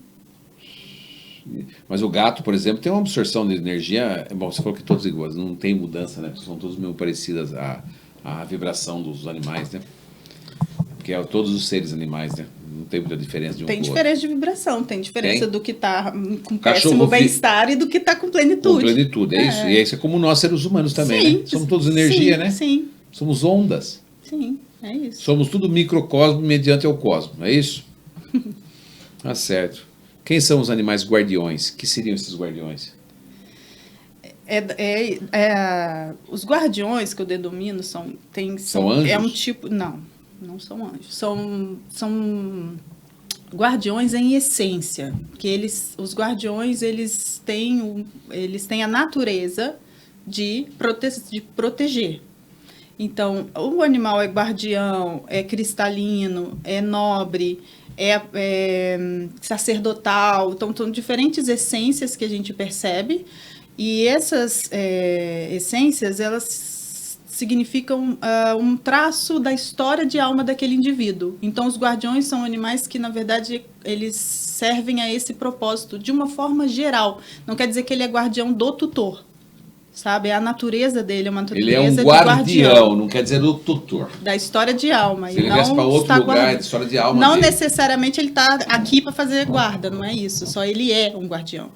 Mas o gato, por exemplo, tem uma absorção de energia... Bom, você falou que todos iguais, não tem mudança, né? São todos meio parecidas a vibração dos animais, né? Porque todos os seres animais, né? Não tem muita diferença de um Tem pro diferença de vibração, tem diferença do que está com Cachorro péssimo bem-estar e do que está com plenitude. outro. Com plenitude, é isso. E isso é como nós, seres humanos também, né? Somos todos energia, né? Sim, Somos ondas. sim, é isso. Somos tudo microcosmo mediante ao cosmo, é isso? Tá certo. Quem são os animais guardiões? Que seriam esses guardiões? Os guardiões que eu denomino são anjos? É um tipo... Não são anjos. São guardiões em essência. Que os guardiões, eles têm a natureza de proteger. Então, o animal é guardião, é cristalino, é nobre, é sacerdotal. Então, são diferentes essências que a gente percebe. E essas essências, elas significam um traço da história de alma daquele indivíduo. Então, os guardiões são animais que, na verdade, eles servem a esse propósito de uma forma geral. Não quer dizer que ele é guardião do tutor, sabe? A natureza dele é uma natureza Ele é um de guardião, não quer dizer o tutor. da história de alma. Se ele viesse para outro lugar, de história de alma não dele. necessariamente ele está aqui para fazer guarda, não é isso. Só ele é um guardião.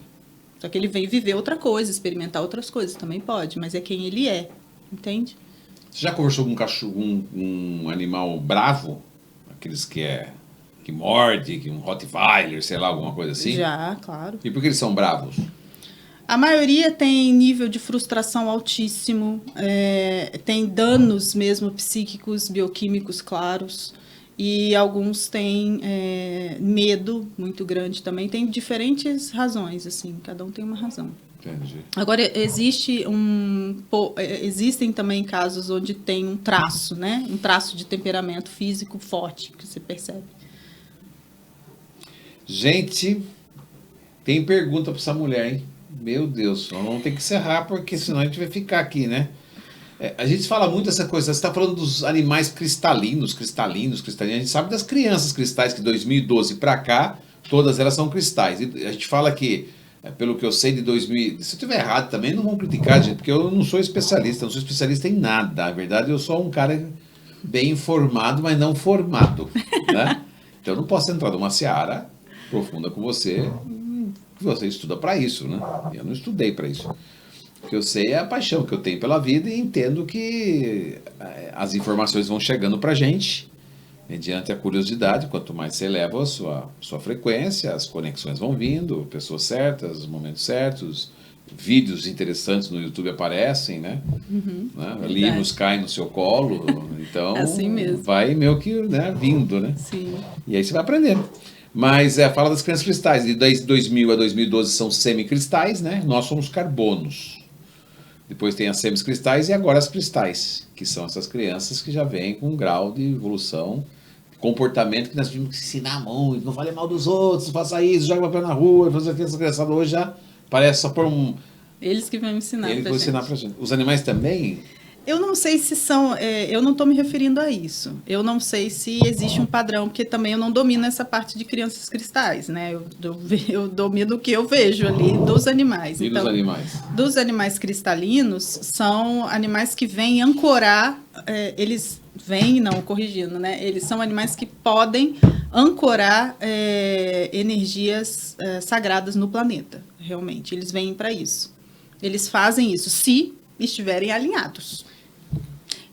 Só que ele vem viver outra coisa, experimentar outras coisas, também pode, mas é quem ele é, entende? Você já conversou com um cachorro, um animal bravo? Aqueles que morde, que um Rottweiler, sei lá, alguma coisa assim? Já, claro. E por que eles são bravos? A maioria tem nível de frustração altíssimo, tem danos mesmo psíquicos, bioquímicos claros, e alguns têm medo muito grande também. Tem diferentes razões, assim, cada um tem uma razão. Entendi. Agora, existem também casos onde tem um traço, né? Um traço de temperamento físico forte, que você percebe. Gente, tem pergunta para essa mulher, hein? Meu Deus, nós vamos ter que encerrar, porque senão a gente vai ficar aqui, né? A gente fala muito dessa coisa, você está falando dos animais cristalinos. A gente sabe das crianças cristais, que 2012 para cá, todas elas são cristais. E a gente fala que, pelo que eu sei de 2000, se eu estiver errado também, não vão criticar, gente, porque eu não sou especialista em nada. Na verdade, eu sou um cara bem informado, mas não formado, né? Então eu não posso entrar numa seara profunda com você, que você estuda para isso, né? Eu não estudei para isso. O que eu sei é a paixão que eu tenho pela vida e entendo que as informações vão chegando para a gente mediante a curiosidade. Quanto mais você eleva a sua frequência, as conexões vão vindo, pessoas certas, os momentos certos, vídeos interessantes no YouTube aparecem, né? Livros caem no seu colo, então assim mesmo. vai meio que, né, vindo, né? Sim. E aí você vai aprendendo. Mas fala das crianças cristais, de 2000 a 2012 são semicristais, né? Nós somos carbonos. Depois tem as semicristais e agora as cristais, que são essas crianças que já vêm com um grau de evolução, comportamento que nós tivemos que ensinar muito, não fale mal dos outros, faça isso, joga papel na rua, faça aquilo. Essa criançada hoje já parece só por um... Eles que vão ensinar Eles vão ensinar pra gente. Os animais também... Eu não sei se são... eu não estou me referindo a isso. Eu não sei se existe um padrão, porque também eu não domino essa parte de crianças cristais, né? Eu domino o que eu vejo ali dos animais. E dos animais? Dos animais cristalinos, são animais que vêm ancorar... eles vêm, não, corrigindo, né? Eles são animais que podem ancorar energias sagradas no planeta, realmente. Eles vêm para isso. Eles fazem isso, se estiverem alinhados.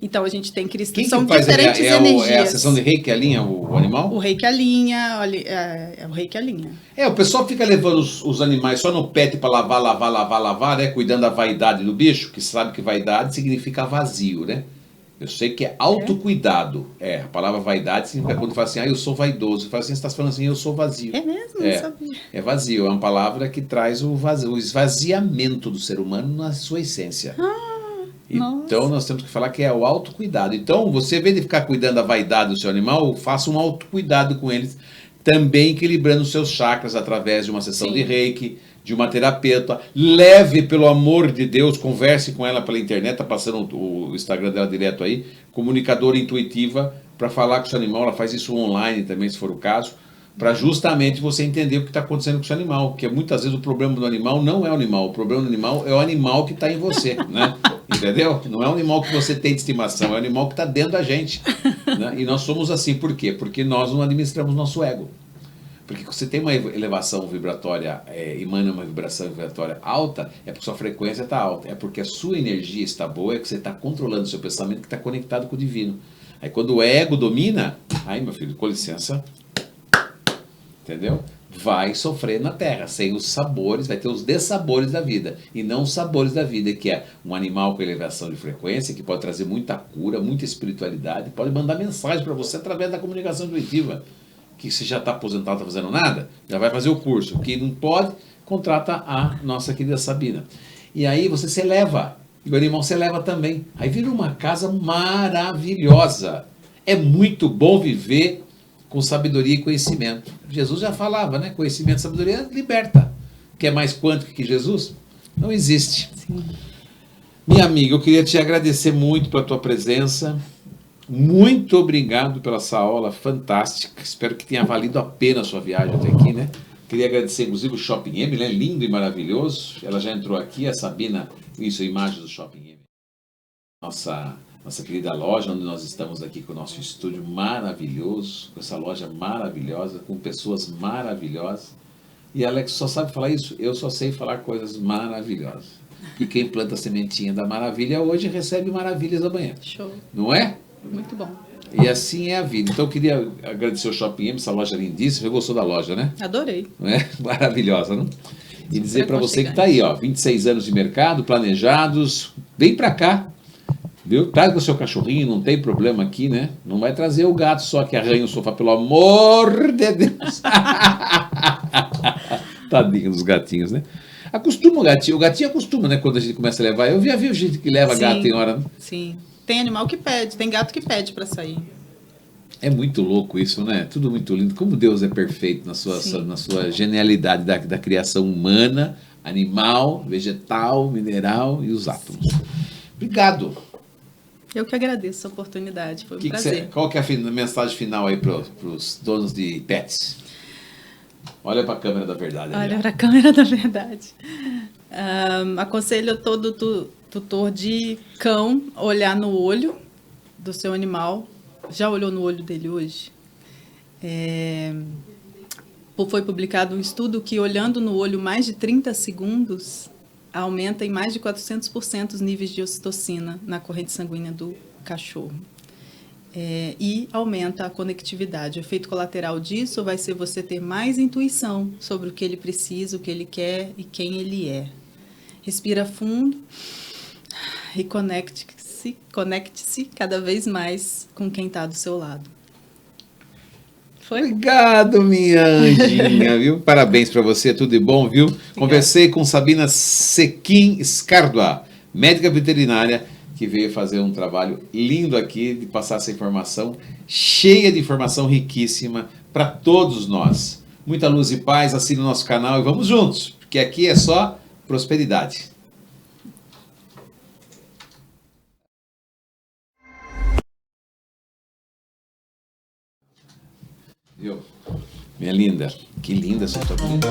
Então, a gente tem cristãos, são diferentes energias. É a sessão de rei que alinha o animal? O rei que alinha, é o rei que alinha. O pessoal fica levando os animais só no pet para lavar, né? Cuidando da vaidade do bicho, que sabe que vaidade significa vazio, né? Eu sei que é autocuidado. A palavra vaidade significa quando fala assim, eu sou vaidoso. Fala assim, você está falando assim, eu sou vazio. É mesmo? Não sabia. É vazio, é uma palavra que traz o esvaziamento do ser humano na sua essência. Então, nós temos que falar que é o autocuidado. Então, você, em vez de ficar cuidando da vaidade do seu animal, faça um autocuidado com eles, também equilibrando os seus chakras através de uma sessão de reiki, de uma terapeuta. Leve, pelo amor de Deus, converse com ela pela internet, tá passando o Instagram dela direto aí, comunicadora intuitiva, para falar com o seu animal. Ela faz isso online também, se for o caso, para justamente você entender o que está acontecendo com o seu animal, porque muitas vezes o problema do animal não é o animal, o problema do animal é o animal que está em você, né? Entendeu? Não é o animal que você tem de estimação, é o animal que está dentro da gente, né? E nós somos assim, por quê? Porque nós não administramos nosso ego. Porque você tem uma elevação vibratória, emana uma vibração vibratória alta, é porque sua frequência está alta, é porque a sua energia está boa, é que você está controlando o seu pensamento, que está conectado com o divino. Aí quando o ego domina, aí meu filho, com licença, entendeu? Vai sofrer na Terra, sem os sabores, vai ter os dessabores da vida, e não os sabores da vida, que é um animal com elevação de frequência, que pode trazer muita cura, muita espiritualidade, pode mandar mensagem para você através da comunicação intuitiva, que se já está aposentado, está fazendo nada, já vai fazer o curso, que não pode, contrata a nossa querida Sabina. E aí você se eleva, e o animal se eleva também, aí vira uma casa maravilhosa. É muito bom viver com sabedoria e conhecimento. Jesus já falava, né? Conhecimento e sabedoria liberta. Quer mais quântico que Jesus? Não existe. Sim. Minha minha amiga, eu queria te agradecer muito pela tua presença. Muito obrigado pela essa aula fantástica. Espero que tenha valido a pena a sua viagem até aqui, né? Queria agradecer, inclusive, o Shopping M, né? Lindo e maravilhoso. Ela já entrou aqui, a Sabina, isso, imagens do Shopping M. Nossa querida loja, onde nós estamos aqui com o nosso estúdio maravilhoso, com essa loja maravilhosa, com pessoas maravilhosas. E Alex só sabe falar isso? Eu só sei falar coisas maravilhosas. E quem planta a sementinha da maravilha hoje recebe maravilhas amanhã. Show. Não é? Muito bom. E assim é a vida. Então eu queria agradecer o Shopping M, essa loja lindíssima. Você gostou da loja, né? Adorei. Não é? Maravilhosa, não? E dizer para você que está aí, ó, 26 anos de mercado, planejados, vem para cá, viu? Traz o seu cachorrinho, não tem problema aqui, né? Não vai trazer o gato só que arranha o sofá, pelo amor de Deus. Tadinho dos gatinhos, né? Acostuma o gatinho acostuma, né? Quando a gente começa a levar. Eu já vi gente que leva gato em hora, né? Sim. Tem animal que pede, tem gato que pede para sair. É muito louco isso, né? Tudo muito lindo. Como Deus é perfeito na sua genialidade da criação humana, animal, vegetal, mineral e os átomos. Obrigado. Eu que agradeço a oportunidade, foi um prazer. Qual que é a mensagem final aí para os donos de pets? Olha para a câmera da verdade. Olha para a câmera da verdade. Aconselho todo tutor de cão olhar no olho do seu animal. Já olhou no olho dele hoje? Foi publicado um estudo que, olhando no olho mais de 30 segundos, aumenta em mais de 400% os níveis de ocitocina na corrente sanguínea do cachorro. E aumenta a conectividade. O efeito colateral disso vai ser você ter mais intuição sobre o que ele precisa, o que ele quer e quem ele é. Respira fundo e conecte-se cada vez mais com quem está do seu lado. Foi? Obrigado, minha anjinha, viu? Parabéns para você, tudo de bom, viu? Obrigada. Conversei com Sabina Sequim Escardua, médica veterinária, que veio fazer um trabalho lindo aqui, de passar essa informação, cheia de informação riquíssima para todos nós. Muita luz e paz, assine o nosso canal e vamos juntos, porque aqui é só prosperidade. Viu? Minha linda, que linda essa tua bonita.